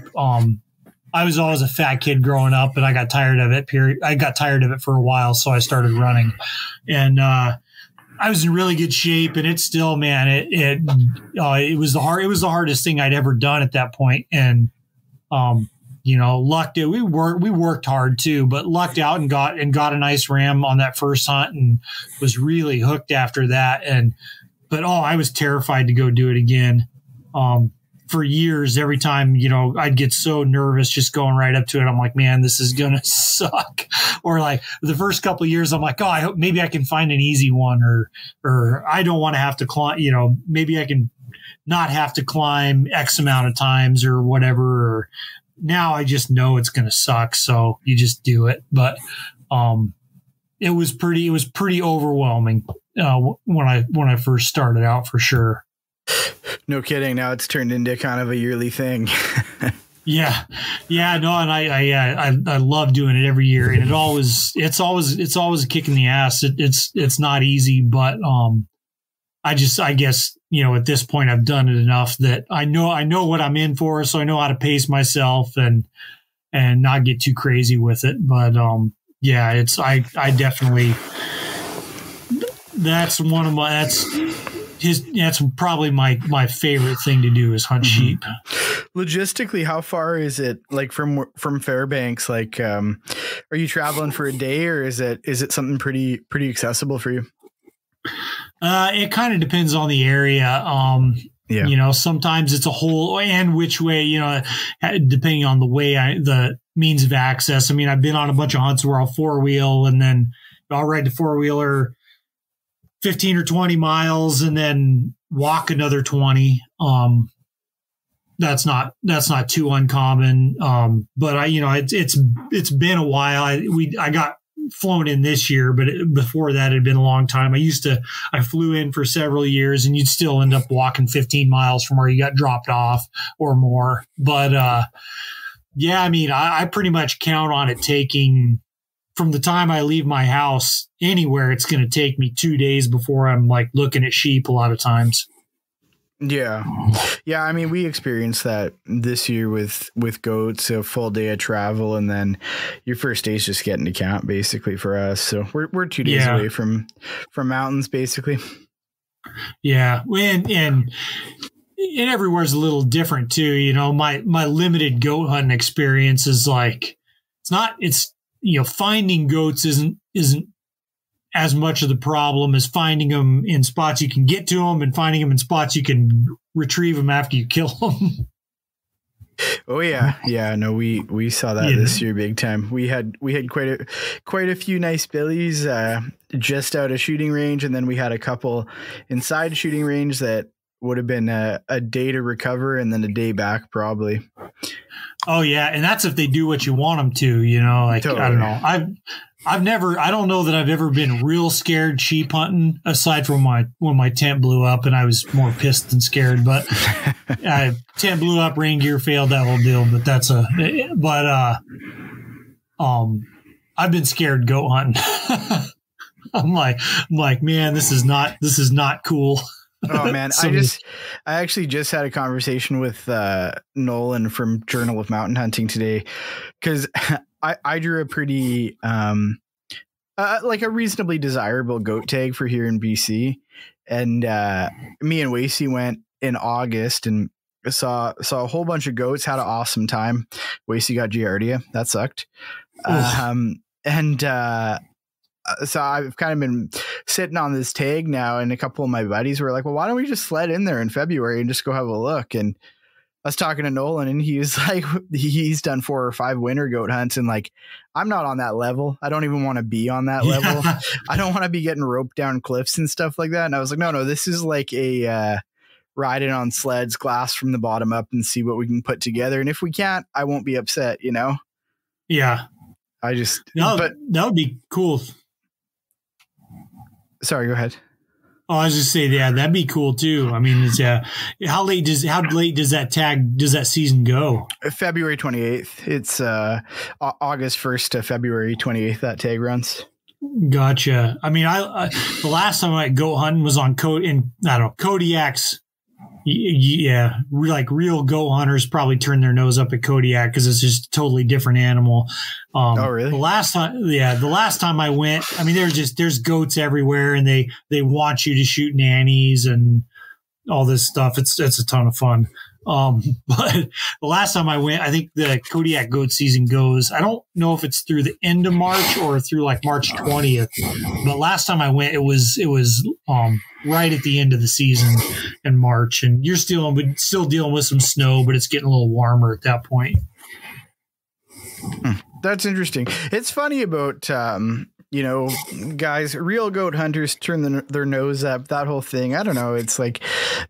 I was always a fat kid growing up, and I got tired of it. I got tired of it for a while, so I started running, and I was in really good shape. And it's still, man, it was the hardest thing I'd ever done at that point. And lucked out. We worked hard too, but lucked out and got a nice ram on that first hunt, and was really hooked after that. But I was terrified to go do it again. For years, every time, I'd get so nervous just going right up to it. I'm like, man, this is going to suck. Or like the first couple of years, I'm like, I hope maybe I can find an easy one, or I don't want to have to climb, maybe I can not have to climb X amount of times or whatever. Or now I just know it's going to suck. So you just do it. But, it was pretty overwhelming. when I first started out, for sure. No kidding. Now it's turned into kind of a yearly thing. Yeah. No, and I love doing it every year, and it's always a kick in the ass. It's not easy, but I guess, at this point I've done it enough that I know what I'm in for, so I know how to pace myself and not get too crazy with it. But I definitely, that's probably my favorite thing to do is hunt sheep. Logistically, how far is it, like, from Fairbanks? Like, are you traveling for a day, or is it something pretty accessible for you? It kind of depends on the area. Sometimes it's a whole, and which way, depending on the means of access. I mean, I've been on a bunch of hunts where I'll four-wheel, and then I'll ride the four-wheeler 15 or 20 miles and then walk another 20. That's not too uncommon. But it's been a while. I got flown in this year, but before that it had been a long time. I flew in for several years, and you'd still end up walking 15 miles from where you got dropped off or more. But I pretty much count on it taking, from the time I leave my house anywhere, it's going to take me 2 days before I'm like looking at sheep a lot of times. Yeah. I mean, we experienced that this year with goats, a full day of travel, and then your first day is just getting to camp, basically, for us. So we're 2 days away from mountains, basically. Yeah, and everywhere's a little different too. My limited goat hunting experience is like, finding goats isn't as much of the problem as finding them in spots you can get to them, and finding them in spots you can retrieve them after you kill them. Oh yeah. No, we saw that this year big time. We had quite a few nice billies just out of shooting range, and then we had a couple inside shooting range that would have been a day to recover and then a day back probably. Oh yeah, and that's if they do what you want them to. Totally. I don't know. I don't know that I've ever been real scared sheep hunting, aside from when my tent blew up and I was more pissed than scared. But tent blew up, rain gear failed, that whole deal. But I've been scared goat hunting. I'm like, man, this is not cool. Oh man, I actually just had a conversation with Nolan from Journal of Mountain Hunting today, because I drew a pretty like a reasonably desirable goat tag for here in BC, and me and Wacey went in August and saw a whole bunch of goats, had an awesome time. Wacey got Giardia, that sucked. So I've kind of been sitting on this tag now, and a couple of my buddies were like, well, why don't we just sled in there in February and just go have a look? And I was talking to Nolan, and he was like, he's done 4 or 5 winter goat hunts, and like, I'm not on that level. I don't even want to be on that level. I don't want to be getting roped down cliffs and stuff like that. And I was like, no, this is like a riding on sleds, glass from the bottom up, and see what we can put together. And if we can't, I won't be upset, Yeah. That would be cool. Sorry, go ahead. Oh, I was just saying, yeah, that'd be cool too. I mean, how late does that season go? February 28th. It's August 1st to February 28th that tag runs. Gotcha. I mean, I the last time I went goat hunting was on Kodiak's. Yeah, like real goat hunters probably turn their nose up at Kodiak because it's just a totally different animal. Oh, really? The last time I went, I mean, there's goats everywhere, and they want you to shoot nannies and all this stuff. It's a ton of fun. But the last time I went, I think the Kodiak goat season goes, I don't know if it's through the end of March or through like March 20th, but last time I went, it was right at the end of the season in March, and you're still dealing with some snow, but it's getting a little warmer at that point. That's interesting. It's funny about, guys, real goat hunters turn their nose up, that whole thing. I don't know. It's like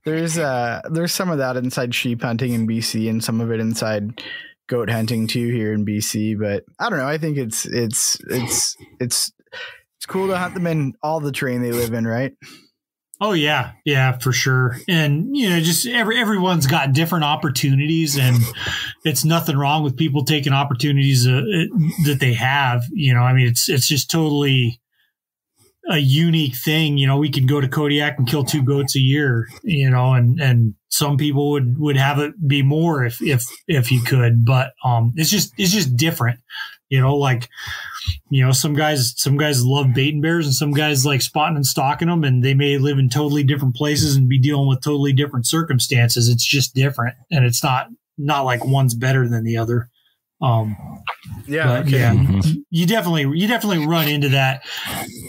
there's some of that inside sheep hunting in BC and some of it inside goat hunting too here in BC. But I don't know. I think it's It's cool to hunt them in all the terrain they live in, right? Oh yeah, for sure. And just everyone's got different opportunities, and it's nothing wrong with people taking opportunities that they have. I mean, it's just totally a unique thing. We can go to Kodiak and kill 2 goats a year, and some people would have it be more if you could, but it's just different. Some guys love baiting bears, and some guys like spotting and stalking them, and they may live in totally different places and be dealing with totally different circumstances. It's just different, and it's not like one's better than the other. You definitely run into that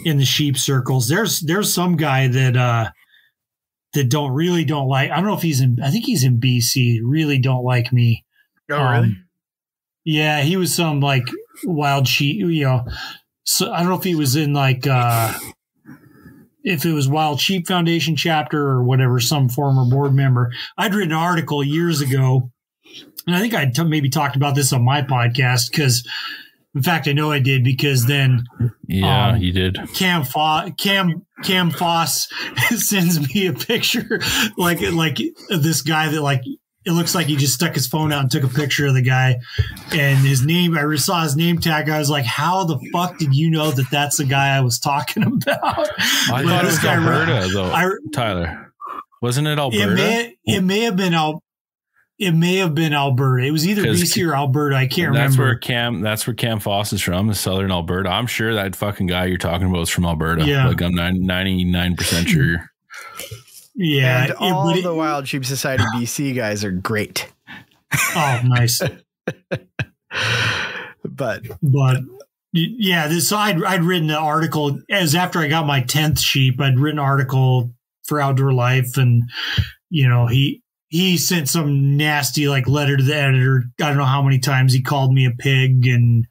in the sheep circles. There's some guy that don't like. I don't know if I think he's in BC. Really don't like me. Oh, really? Yeah, he was some like wild sheep, so I don't know if he was in like, if it was Wild Sheep Foundation chapter or whatever, some former board member. I'd written an article years ago, and I think I maybe talked about this on my podcast because, in fact, I know I did because then, you did. Cam Foss sends me a picture like this guy that like. It looks like he just stuck his phone out and took a picture of the guy, and his name. I saw his name tag. I was like, "How the fuck did you know that that's the guy I was talking about?" I thought it was Alberta, though. Tyler, wasn't it Alberta? It may have been Alberta. It was either BC or Alberta. I can't remember. That's where Cam Foss is from, is Southern Alberta. I'm sure that fucking guy you're talking about is from Alberta. Yeah. Like I'm 99% sure. Yeah, and all the Wild Sheep Society BC guys are great. Oh, nice. but yeah, so I'd written an article as after I got my 10th sheep. I'd written an article for Outdoor Life, and he sent some nasty like letter to the editor. I don't know how many times he called me a pig and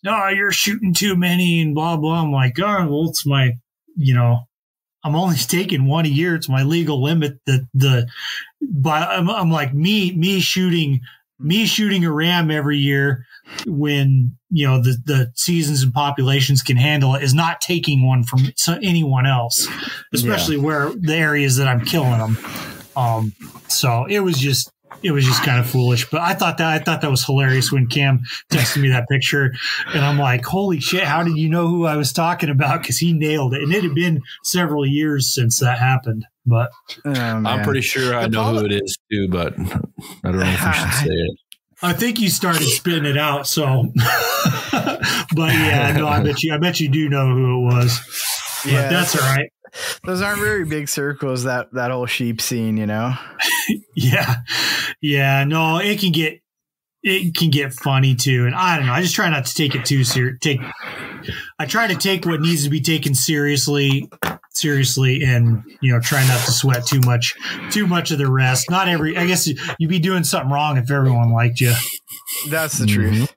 no, you're shooting too many and blah blah. I'm like, oh well, it's my I'm only taking 1 a year. It's my legal limit. But I'm like me shooting a ram every year when the seasons and populations can handle it is not taking one from anyone else, especially where the areas that I'm killing them. So it was just kind of foolish, but I thought that was hilarious when Cam texted me that picture, and I'm like, holy shit, how did you know who I was talking about? Cause he nailed it. And it had been several years since that happened, but I'm pretty sure I know who it is too, but I don't know if you should say it. I think you started spitting it out. So, but yeah, no, I bet you do know who it was, but yeah, that's all right. Those aren't very big circles, that whole sheep scene, Yeah. No, it can get funny too. And I don't know. I just try not to take it too serious. I try to take what needs to be taken seriously and, try not to sweat too much of the rest. I guess you'd be doing something wrong if everyone liked you. That's the truth.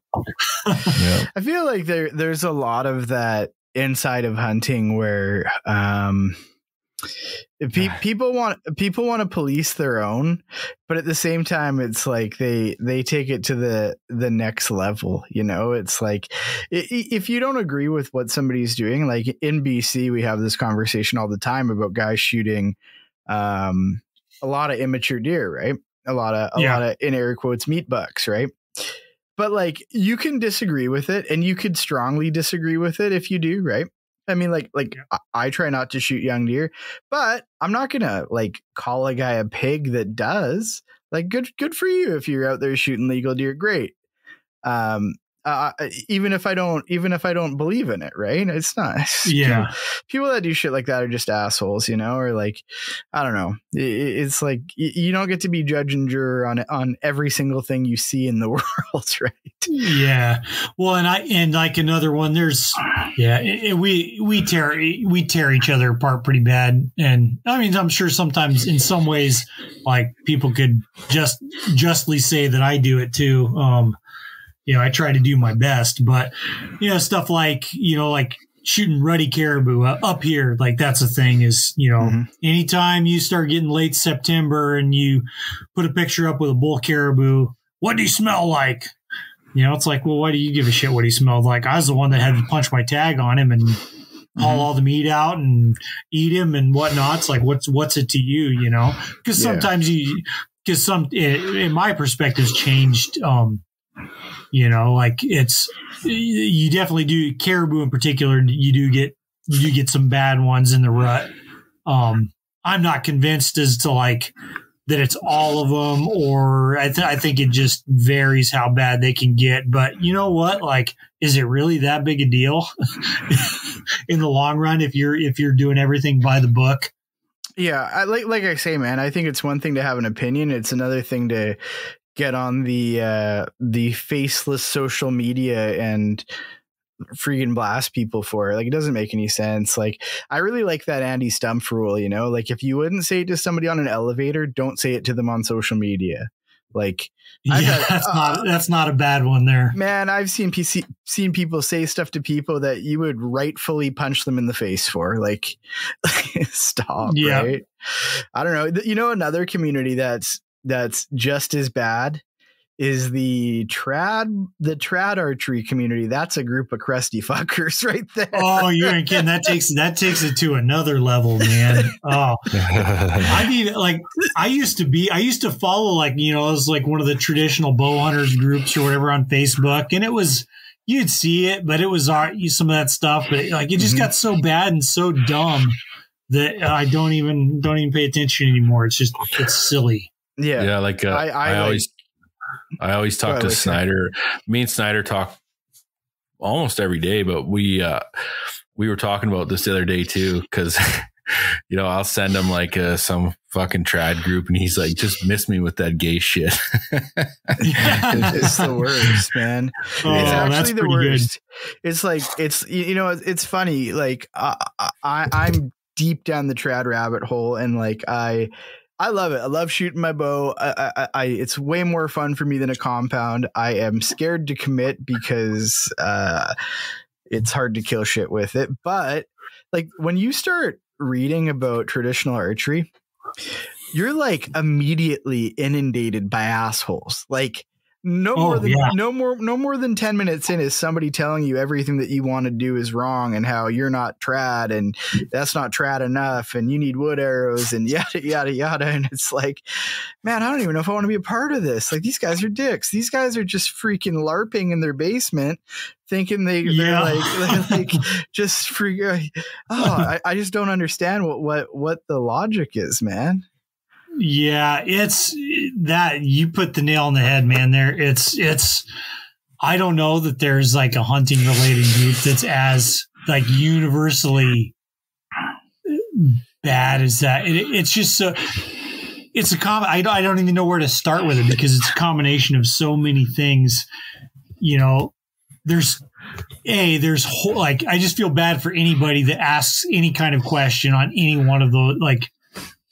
Yeah. I feel like there's a lot of that inside of hunting where people want to police their own, but at the same time it's like they take it to the next level. It's like if you don't agree with what somebody's doing, like in BC we have this conversation all the time about guys shooting a lot of immature deer, right? A lot of in air quotes meat bucks, right? But like you can disagree with it, and you could strongly disagree with it if you do, right? I mean, I try not to shoot young deer, but I'm not gonna like call a guy a pig that does. Like, good for you if you're out there shooting legal deer. Great. Even if I don't believe in it, right? It's not. Yeah. People that do shit like that are just assholes, or like, I don't know. It's like you don't get to be judge and juror on every single thing you see in the world, right? Yeah. Well, and like another one, we tear each other apart pretty bad. And I mean, I'm sure sometimes in some ways, like people could justly say that I do it too. I try to do my best, but stuff like, like shooting ruddy caribou up here, like that's the thing is, anytime you start getting late September and you put a picture up with a bull caribou, what do you smell like? It's like, well, why do you give a shit what he smelled like? I was the one that had to punch my tag on him and haul all the meat out and eat him and whatnot. It's like, what's it to you, you know? Because sometimes in my perspective's changed. You know, like you definitely do, caribou in particular, you do get some bad ones in the rut. I'm not convinced as to like that it's all of them, or I think it just varies how bad they can get. But you know what? Like, is it really that big a deal in the long run if you're doing everything by the book? Yeah, like I say, man, I think it's one thing to have an opinion. It's another thing to get on the faceless social media and freaking blast people for it. Like, it doesn't make any sense. Like, I really like that Andy Stumpf rule, you know, like if you wouldn't say it to somebody on an elevator, don't say it to them on social media. Like, that's not a bad one there, man. I've seen people say stuff to people that you would rightfully punch them in the face for. Like, stop. Yeah. Right. I don't know. You know, another community that's just as bad is the trad archery community. That's a group of crusty fuckers right there. Oh, you ain't kidding. That takes it to another level, man. Oh, I mean, like I used to follow, like, you know, it was like one of the traditional bow hunters groups or whatever on Facebook. And it was, you'd see it, but it was some of that stuff, but like, it just got so bad and so dumb that I don't even pay attention anymore. It's silly. Yeah. Like I always talk to Snyder. Me and Snyder talk almost every day, but we were talking about this the other day too, because you know, I'll send him like some fucking trad group, and he's like, just miss me with that gay shit. It's the worst, man. Oh, it's actually the worst. Good. It's like, you know, it's funny. Like I'm deep down the trad rabbit hole, and like I love it. I love shooting my bow. It's way more fun for me than a compound. I am scared to commit because it's hard to kill shit with it. But like when you start reading about traditional archery, you're like immediately inundated by assholes. Like no more than 10 minutes in is somebody telling you everything that you want to do is wrong and how you're not trad and that's not trad enough and you need wood arrows and yada yada yada. And it's like, man, I don't even know if I want to be a part of this. Like, these guys are dicks. These guys are just freaking LARPing in their basement, thinking they're like just freak. Oh, I just don't understand what the logic is, man. Yeah, it's that you put the nail on the head, man. There, it's. I don't know that there's like a hunting related group that's as like universally bad as that. It's just so. It's a I don't even know where to start with it because it's a combination of so many things. You know, like I just feel bad for anybody that asks any kind of question on any one of those, like.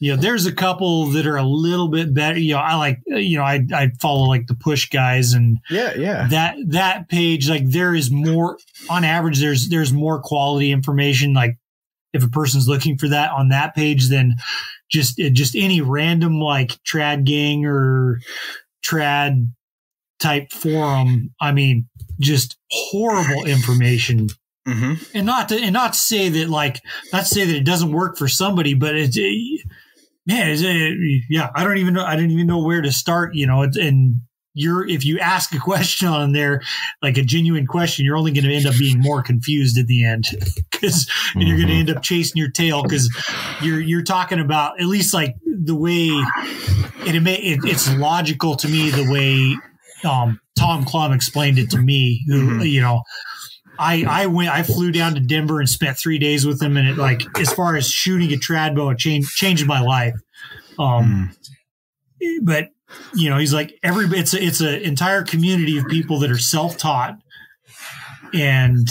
You know, there's a couple that are a little bit better. You know, I like, you know, I follow like the push guys and that page, like there is more on average, there's more quality information. Like if a person's looking for that on that page than just any random like trad gang or trad type forum. I mean, just horrible information. Mm-hmm. And not to say that it doesn't work for somebody, but it's, man, I don't even know where to start, you know, and if you ask a question on there, like a genuine question, you're only going to end up being more confused at the end because you're going to end up chasing your tail because you're talking about, at least like the way it's logical to me, the way, Tom Klum explained it to me, who, you know, I flew down to Denver and spent 3 days with him. And it, like, as far as shooting a trad bow, it changed my life. But you know, he's like, it's an entire community of people that are self-taught and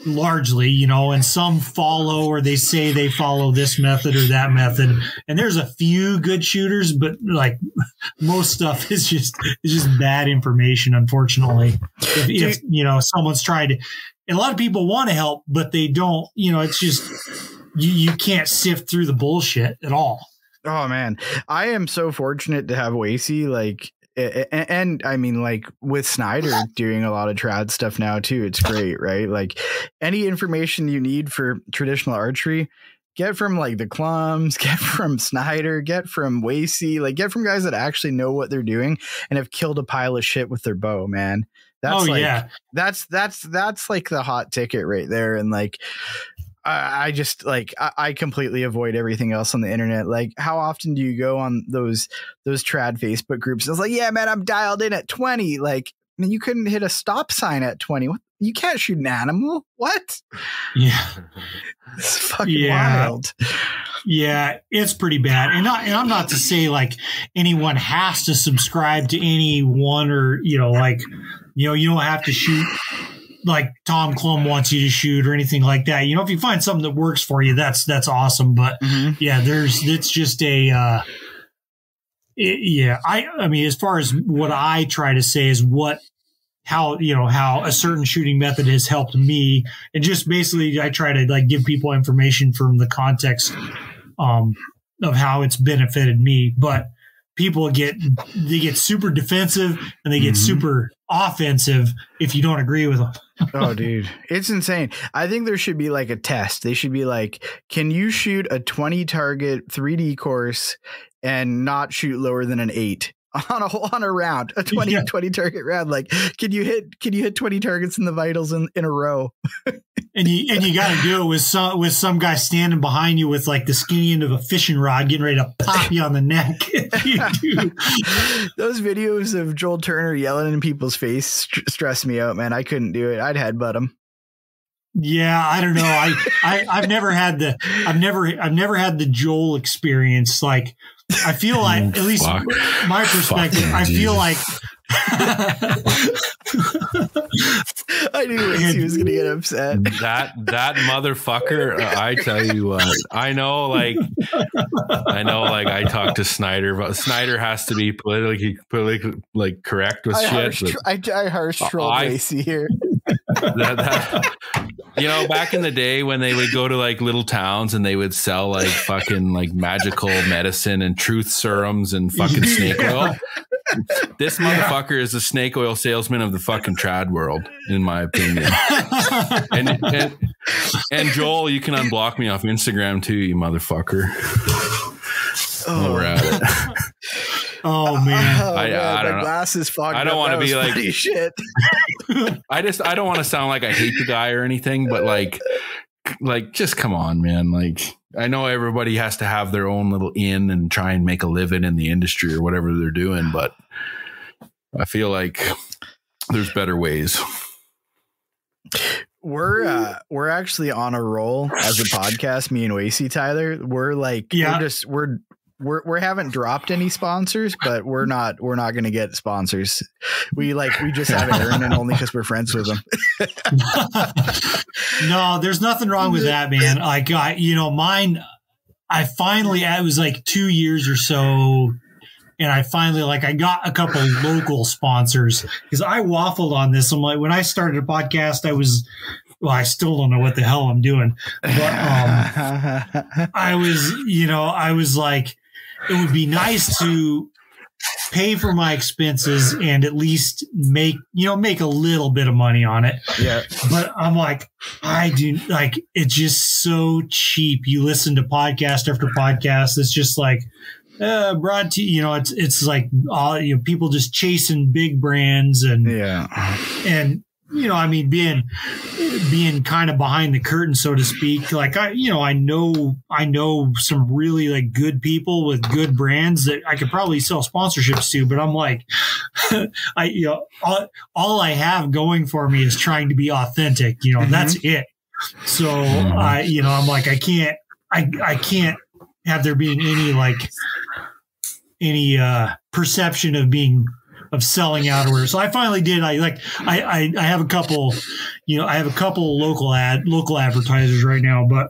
largely, you know, and some follow, or they say they follow this method or that method. And there's a few good shooters, but like most stuff is just bad information, unfortunately. If you know, someone's tried to, and a lot of people want to help, but they don't, you know, it's just, you can't sift through the bullshit at all. Oh man, I am so fortunate to have Wacey. Like, And I mean, like with Snyder doing a lot of trad stuff now too, it's great, right? Like any information you need for traditional archery, get from like the Clums, get from Snyder, get from Wacey, like get from guys that actually know what they're doing and have killed a pile of shit with their bow, man. That's that's like the hot ticket right there. And like, I just like, I completely avoid everything else on the internet. Like how often do you go on those trad Facebook groups? It's like, yeah, man, I'm dialed in at 20. Like, I mean, you couldn't hit a stop sign at 20. What? You can't shoot an animal. What? Yeah. It's fucking wild. Yeah, it's pretty bad. And I'm not to say like anyone has to subscribe to anyone or, you know, like, you know, you don't have to shoot like Tom Clum wants you to shoot or anything like that. You know, if you find something that works for you, that's awesome. But yeah, it's just a, I mean, as far as what I try to say is how a certain shooting method has helped me. And just basically I try to like give people information from the context, of how it's benefited me. But people get super defensive and they get super offensive if you don't agree with them. Oh, dude, it's insane. I think there should be like a test. They should be like, can you shoot a 20 target 3D course and not shoot lower than an 8 on a round, a 20 target round? Like, can you hit 20 targets in the vitals in a row? And you got to do it with some guy standing behind you with like the skinny end of a fishing rod, getting ready to pop you on the neck. Those videos of Joel Turner yelling in people's face stress me out, man. I couldn't do it. I'd headbutt him. Yeah, I don't know. I've never had the Joel experience. Like, I feel like, at least my perspective, I feel like I knew he was going to get upset. That motherfucker, I tell you what, I know, like I talked to Snyder, but Snyder has to be politically like correct with shit. I harsh troll Wacey here. You know, back in the day when they would go to like little towns and they would sell like fucking like magical medicine and truth serums and fucking snake oil. This motherfucker is the snake oil salesman of the fucking trad world, in my opinion. and Joel, you can unblock me off Instagram too, you motherfucker. Oh, we're at it. Oh man, I don't know. Glasses fogged. I don't want to be like shit. I don't want to sound like I hate the guy or anything, but like just come on, man. Like, I know everybody has to have their own little in and try and make a living in the industry or whatever they're doing, but I feel like there's better ways. We're actually on a roll as a podcast, me and Wacey, Tyler. We're like, we haven't dropped any sponsors, but we're not going to get sponsors. We just have Aaron, and only because we're friends with them. No, there's nothing wrong with that, man. Like, mine, it was like 2 years or so. And I finally, I got a couple local sponsors because I waffled on this. I'm like, when I started a podcast, I still don't know what the hell I'm doing, but I was like, it would be nice to pay for my expenses and at least make a little bit of money on it. Yeah. But I'm like, it's just so cheap. You listen to podcast after podcast. It's just like, brought to, it's like, people just chasing big brands and, being kind of behind the curtain, so to speak. Like, I know some really like good people with good brands that I could probably sell sponsorships to, but I'm like, all I have going for me is trying to be authentic, that's it. So I'm like, I can't have there being any perception of selling out or whatever. So I finally did. I have a couple, I have a couple local advertisers right now, but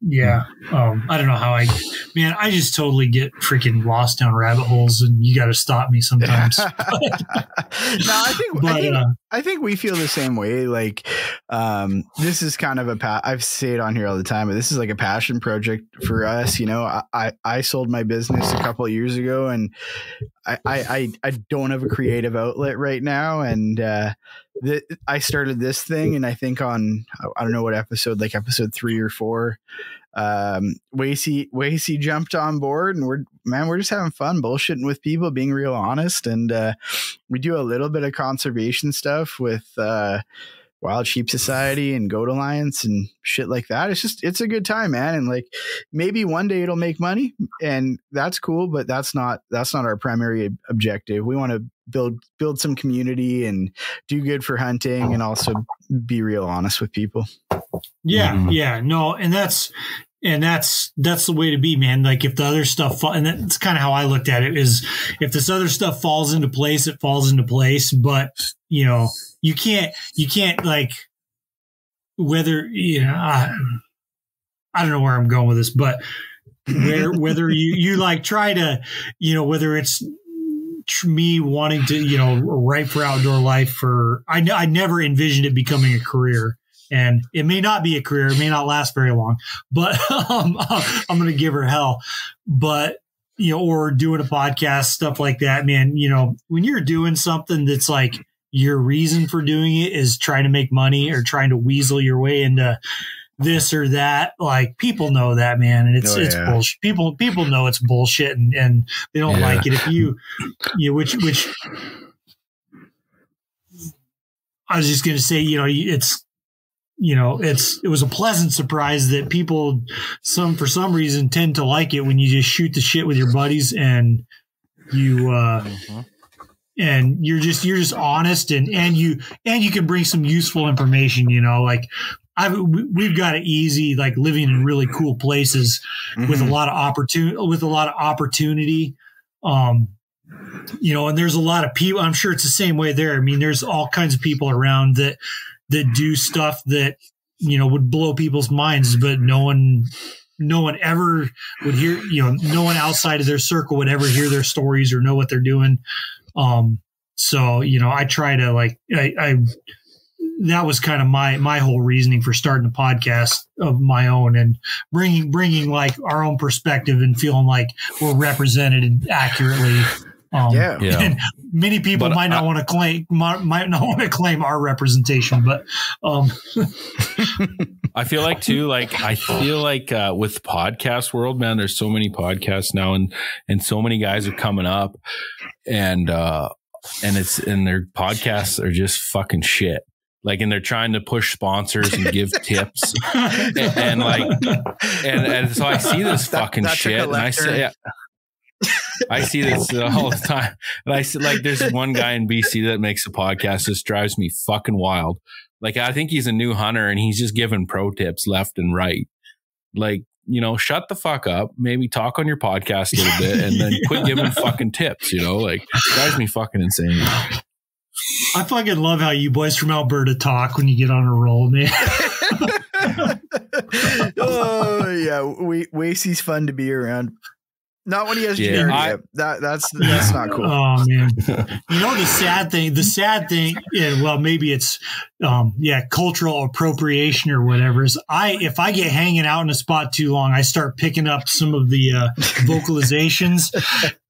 yeah, I don't know how I just totally get freaking lost down rabbit holes, and you got to stop me sometimes. No, I think we feel the same way. Like, this is kind of I've say it on here all the time, but this is like a passion project for us. I sold my business a couple of years ago, and I don't have a creative outlet right now. And, I started this thing, and I think on, I don't know what episode, like episode 3 or 4, Wacey jumped on board, and we're just having fun bullshitting with people, being real honest. And, we do a little bit of conservation stuff with, Wild Sheep Society and Goat Alliance and shit like that. It's a good time, man. And like, maybe one day it'll make money, and that's cool, but that's not our primary objective. We want to build some community and do good for hunting, and also be real honest with people. Yeah. Yeah. No. And that's the way to be, man. Like, if the other stuff, and that's kind of how I looked at it, is if this other stuff falls into place, it falls into place. But, you can't like, whether, I don't know where I'm going with this, but whether you like try to, whether it's me wanting to, write for Outdoor Life, I never envisioned it becoming a career. And it may not be a career. It may not last very long, but I'm going to give her hell. But, or doing a podcast, stuff like that, man, when you're doing something that's like your reason for doing it is trying to make money or trying to weasel your way into this or that, like, people know that, man. And it's bullshit. People know it's bullshit, and they don't like it. If which I was just going to say, it was a pleasant surprise that people, for some reason, tend to like it when you just shoot the shit with your buddies, and you, and you're just honest, and you can bring some useful information, like we've got it easy, like living in really cool places with a lot of opportunity. And there's a lot of people, I'm sure it's the same way there. I mean, there's all kinds of people around that do stuff that, would blow people's minds, but no one ever would hear, no one outside of their circle would ever hear their stories or know what they're doing. So, I try to, like, that was kind of my whole reasoning for starting a podcast of my own, and bringing like our own perspective and feeling like we're represented accurately. And many people might not want to claim our representation, but I feel like too, with podcast world, man, there's so many podcasts now, and so many guys are coming up, and their podcasts are just fucking shit. Like, and they're trying to push sponsors and give tips, and so I see this fucking shit, and I say, I see this all the time. And I see, like, there's one guy in BC that makes a podcast. This drives me fucking wild. Like, I think he's a new hunter, and he's just giving pro tips left and right. Like, shut the fuck up. Maybe talk on your podcast a little bit, and then quit giving fucking tips. Like, it drives me fucking insane. I fucking love how you boys from Alberta talk when you get on a roll, man. Oh yeah, Wacey's fun to be around. Not when he has generic. That's not cool. Oh man, the sad thing. Yeah, well, maybe it's cultural appropriation or whatever. Is if I get hanging out in a spot too long, I start picking up some of the vocalizations,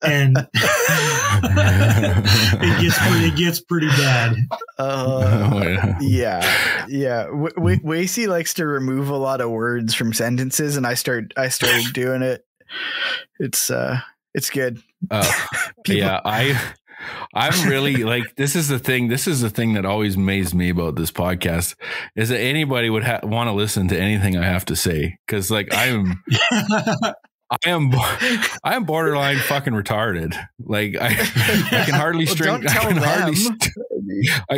and it gets pretty bad. Yeah. Wacey likes to remove a lot of words from sentences, and I started doing it. It's good. I'm really like, this is the thing that always amazed me about this podcast, is that anybody would want to listen to anything I have to say, because like I am borderline fucking retarded. Like I can hardly string I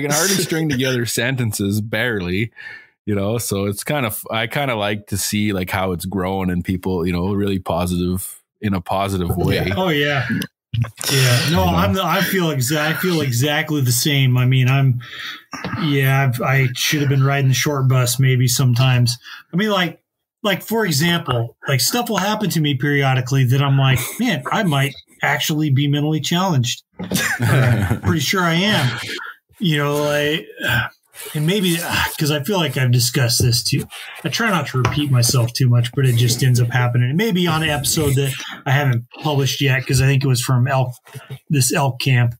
can hardly string together sentences, barely. So it's I kind of like to see like how it's grown, and people, really positive, in a positive way. Oh yeah. Yeah, no, I feel exactly the same. I mean, I should have been riding the short bus maybe sometimes. I mean, like for example, like stuff will happen to me periodically that I'm like, man, I might actually be mentally challenged. Pretty sure I am. You know, like, and maybe because I feel like I've discussed this too. I try not to repeat myself too much, but it just ends up happening. And maybe on an episode that I haven't published yet because I think it was from this elk camp.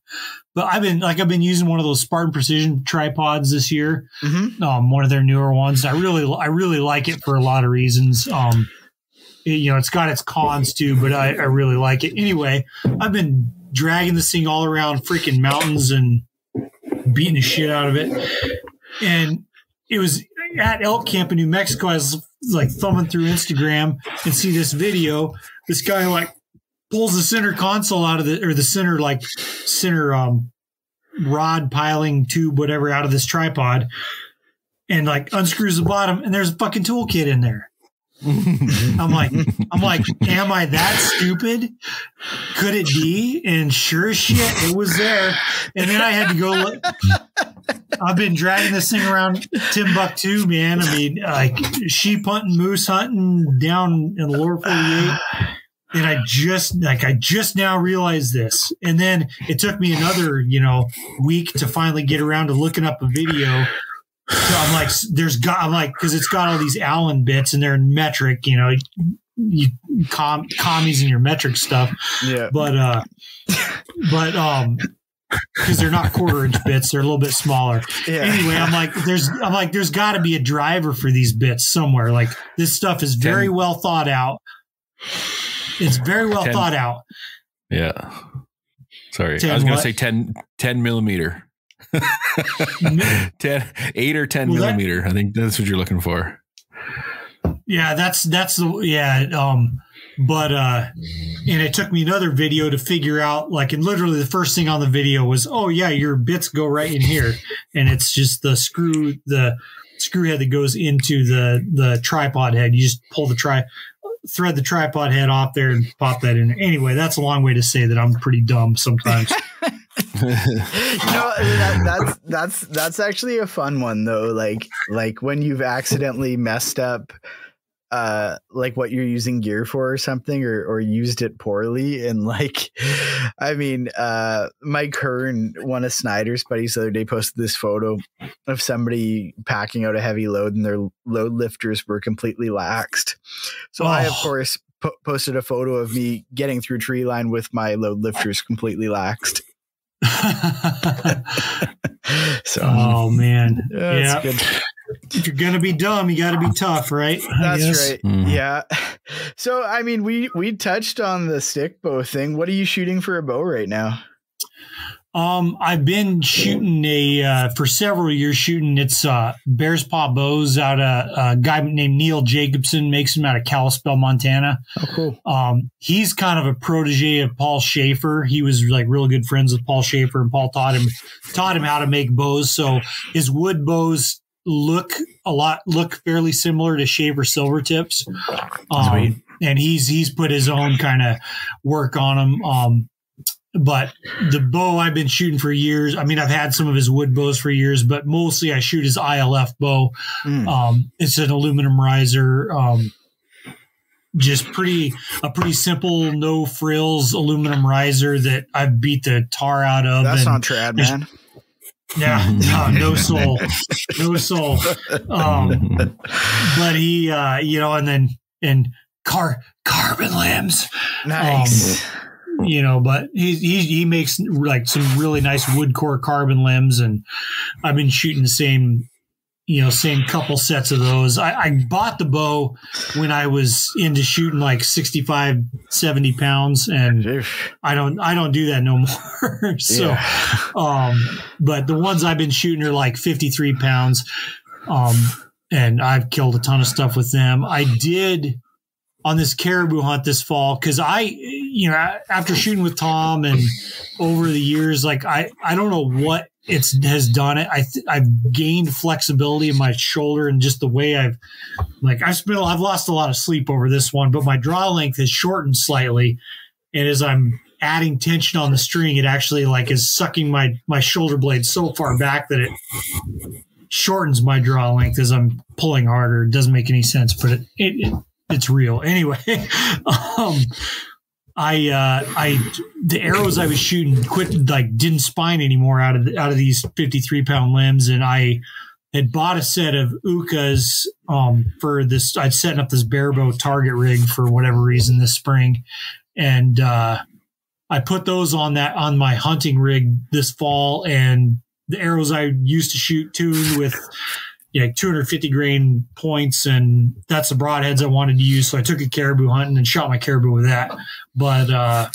But I've been using one of those Spartan Precision tripods this year. Mm-hmm. One of their newer ones. I really like it for a lot of reasons. It's got its cons too, but I really like it. Anyway, I've been dragging this thing all around freaking mountains and beating the shit out of it. And it was at elk camp in New Mexico. I was like thumbing through Instagram and see this video. This guy like pulls the center console out of the center rod piling tube, whatever, out of this tripod and like unscrews the bottom, and there's a fucking toolkit in there. I'm like, am I that stupid? Could it be? And sure as shit, it was there. And then I had to go look. I've been dragging this thing around Timbuktu, man. I mean, like sheep hunting, moose hunting down in the lower 48. And I just now realized this. And then it took me another, week to finally get around to looking up a video. So I'm like, because it's got all these Allen bits and they're in metric, you commies in your metric stuff. Yeah. But because they're not 1/4-inch bits, they're a little bit smaller. Yeah. Anyway, I'm like, there's got to be a driver for these bits somewhere. Like this stuff is very well thought out. It's very well thought out. Yeah. Sorry, I was going to say 10 millimeter. 8 or 10 millimeter. I think that's what you're looking for. Yeah, that's but and it took me another video to figure out, like, and literally the first thing on the video was, oh yeah, your bits go right in here, and it's just the screw head that goes into the tripod head. You just pull thread the tripod head off there and pop that in. Anyway, that's a long way to say that I'm pretty dumb sometimes. That's actually a fun one though. Like when you've accidentally messed up like what you're using gear for or something, or used it poorly. And like, I mean, Mike Hearn, one of Snyder's buddies, the other day posted this photo of somebody packing out a heavy load and their load lifters were completely laxed. So I, of course, posted a photo of me getting through tree line with my load lifters completely laxed. So, oh man, yeah. Good. If you're gonna be dumb, you got to be tough, right? That's right. Mm-hmm. Yeah. So, I mean, we touched on the stick bow thing. What are you shooting for a bow right now? I've been shooting for several years. It's Bear's Paw bows out of a guy named Neil Jacobson, makes them out of Kalispell, Montana. Oh, cool. He's kind of a protege of Paul Schaefer. He was like really good friends with Paul Schaefer, and Paul taught him how to make bows. So his wood bows look fairly similar to Schaefer silver tips. And he's put his own kind of work on them. But the bow I've been shooting for years. I mean, I've had some of his wood bows for years, but mostly I shoot his ILF bow. It's an aluminum riser, just a pretty simple, no frills aluminum riser that I beat the tar out of. That's not trad, man. Yeah, no soul. But he, and carbon limbs. Nice. But he makes like some really nice wood core carbon limbs, and I've been shooting the same couple sets of those. I bought the bow when I was into shooting like 65, 70 pounds, and I don't do that no more. So, but the ones I've been shooting are like 53 pounds. And I've killed a ton of stuff with them. I did on this caribou hunt this fall, because after shooting with Tom and over the years, like I don't know what has done it. I've gained flexibility in my shoulder, and just the way I've lost a lot of sleep over this one, but my draw length has shortened slightly. And as I'm adding tension on the string, it actually like is sucking my shoulder blade so far back that it shortens my draw length as I'm pulling harder. It doesn't make any sense, but it's real. Anyway, the arrows I was shooting didn't spine anymore out of these 53-pound limbs, and I had bought a set of Ukas for this. I'd setting up this barebow target rig for whatever reason this spring, and I put those on my hunting rig this fall, and the arrows I used to shoot tuned with 250 grain points, and that's the broadheads I wanted to use. So I took a caribou hunting and shot my caribou with that. But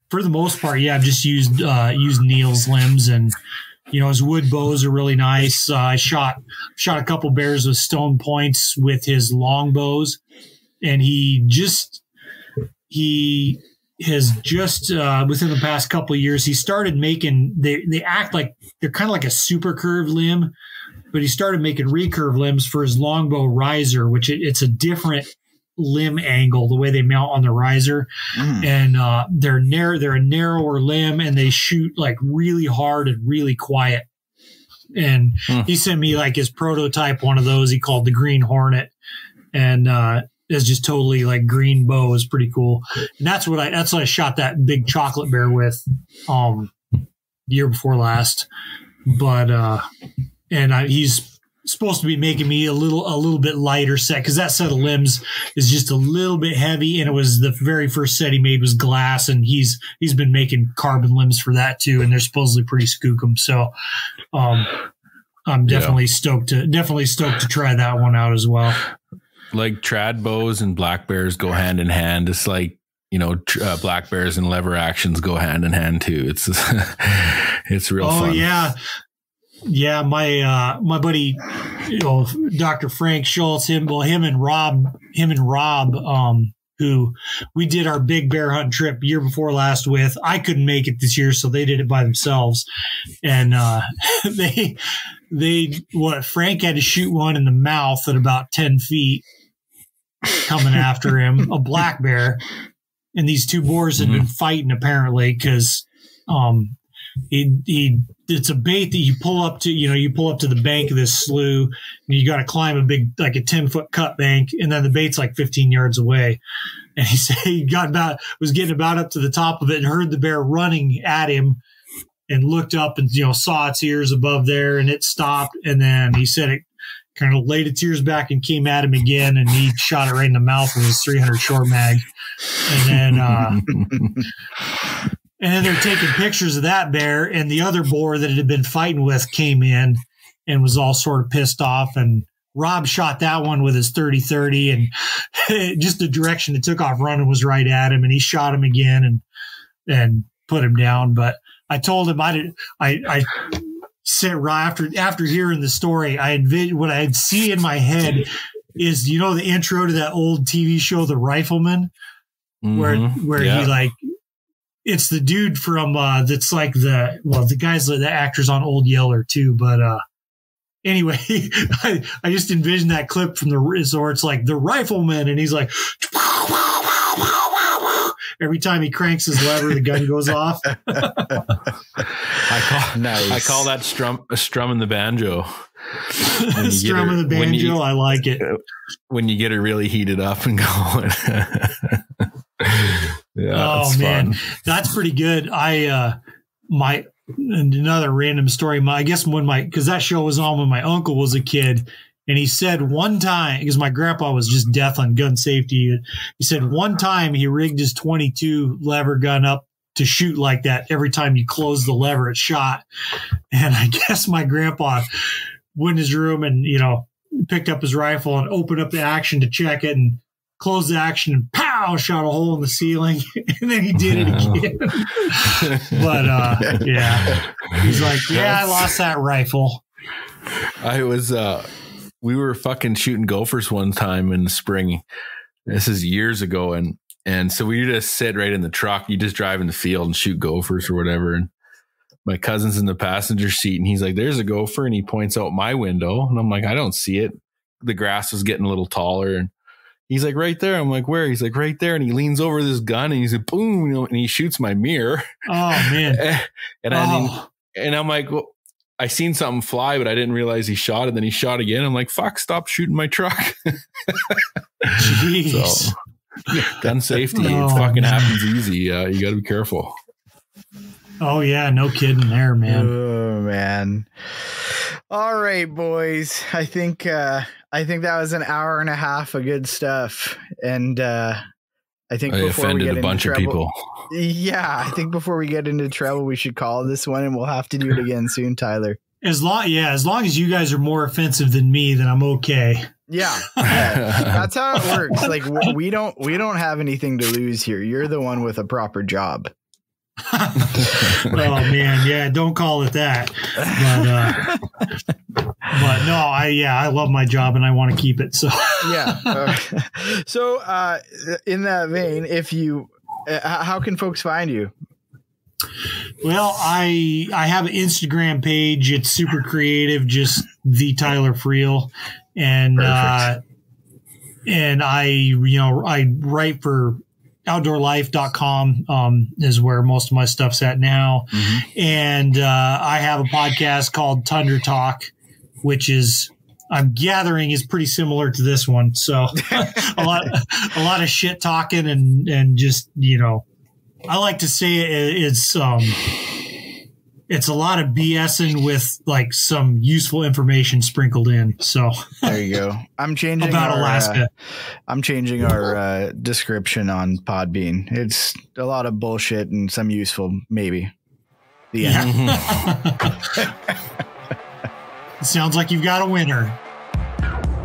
for the most part, I've just used Neil's limbs, and his wood bows are really nice. I shot a couple bears with stone points with his long bows, and he has just within the past couple of years, he started making, they act like they're kind of like a super curved limb, but he started making recurve limbs for his longbow riser, which it's a different limb angle, the way they mount on the riser. And they're a narrower limb, and they shoot like really hard and really quiet. And he sent me like his prototype, one of those he called the Green Hornet. And it's just totally like green bow. Is pretty cool. And that's what I shot that big chocolate bear with year before last. But he's supposed to be making me a little bit lighter set, because that set of limbs is just a little bit heavy, and it was the very first set he made was glass, and he's been making carbon limbs for that too, and they're supposedly pretty skookum. So I'm definitely stoked to try that one out as well. Like trad bows and black bears go hand in hand. It's like, black bears and lever actions go hand in hand too. It's real fun. Yeah, my buddy, Dr. Frank Schultz, him and Rob, who we did our big bear hunting trip year before last with. I couldn't make it this year, so they did it by themselves. And Frank had to shoot one in the mouth at about 10 feet coming after him, a black bear. And these two boars had been fighting apparently, because it's a bait that you pull up to, you pull up to the bank of this slough, and you got to climb a big, like a 10-foot cut bank. And then the bait's like 15 yards away. And he said he was getting about up to the top of it and heard the bear running at him, and looked up and, saw its ears above there, and it stopped. And then he said it kind of laid its ears back and came at him again, and he shot it right in the mouth with his 300 short mag. And then they're taking pictures of that bear, and the other boar that it had been fighting with came in and was all sort of pissed off. And Rob shot that one with his 30-30, and just the direction it took off running was right at him, and he shot him again and put him down. But I told him I said right after hearing the story, what I'd see in my head is, the intro to that old TV show, The Rifleman, where he it's the dude from that's like the guys, the actors on Old Yeller too. But anyway, I just envisioned that clip from or it's like The Rifleman, and he's like, every time he cranks his lever, the gun goes off. I call that strumming the banjo. Strumming the banjo, I like it. When you get it really heated up and going. Man, that's pretty good. Another random story. I guess because that show was on when my uncle was a kid. And he said one time, because my grandpa was just death on gun safety, he said one time he rigged his 22 lever gun up to shoot like that. Every time you close the lever, it shot. And I guess my grandpa went in his room and, picked up his rifle and opened up the action to check it and closed the action and pow, shot a hole in the ceiling. And then he did it again. But he's like, I lost that rifle. We were fucking shooting gophers one time in the spring. This is years ago. And so we just sit right in the truck. You just drive in the field and shoot gophers or whatever. And my cousin's in the passenger seat, and he's like, there's a gopher. And he points out my window. And I'm like, I don't see it. The grass was getting a little taller. And He's like, right there. I'm like, where? He's like, right there. And he leans over this gun and he's like, boom, you know, and he shoots my mirror. Oh, man. And I'm like, well, I seen something fly, but I didn't realize he shot it. Then he shot again. I'm like, fuck, stop shooting my truck. Jeez. So, gun safety, it fucking happens easy. You got to be careful. Oh, yeah. No kidding there, man. Oh, man. All right, boys. I think that was an hour and a half of good stuff. And I think I before we get offended a bunch of people. Yeah, I think before we get into trouble, we should call this one, and we'll have to do it again soon, Tyler. As long as you guys are more offensive than me, then I'm okay. Yeah, that's how it works. Like we don't have anything to lose here. You're the one with a proper job. Oh man, yeah, don't call it that. But no, I love my job and I want to keep it. So yeah. So in that vein, if you, how can folks find you? Well, I have an Instagram page. It's super creative, just the Tyler Freel, and I write for outdoorlife.com is where most of my stuff's at now. Mm-hmm. And I have a podcast called Tundra Talk, which is, I'm gathering, is pretty similar to this one. So a lot of shit talking and just, you know, I like to say it's a lot of BSing with like some useful information sprinkled in. So there you go. I'm changing about Alaska. I'm changing our description on Podbean. It's a lot of bullshit and some useful, maybe. The end. It sounds like you've got a winner.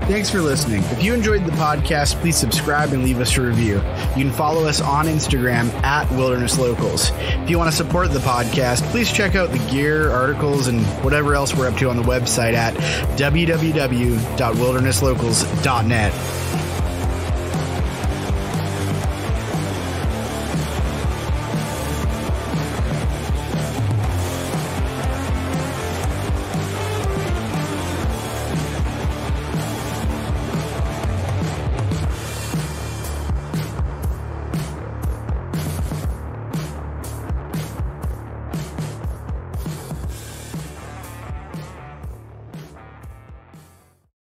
Thanks for listening. If you enjoyed the podcast, please subscribe and leave us a review. You can follow us on Instagram at Wilderness Locals. If you want to support the podcast, please check out the gear, articles, and whatever else we're up to on the website at www.wildernesslocals.net.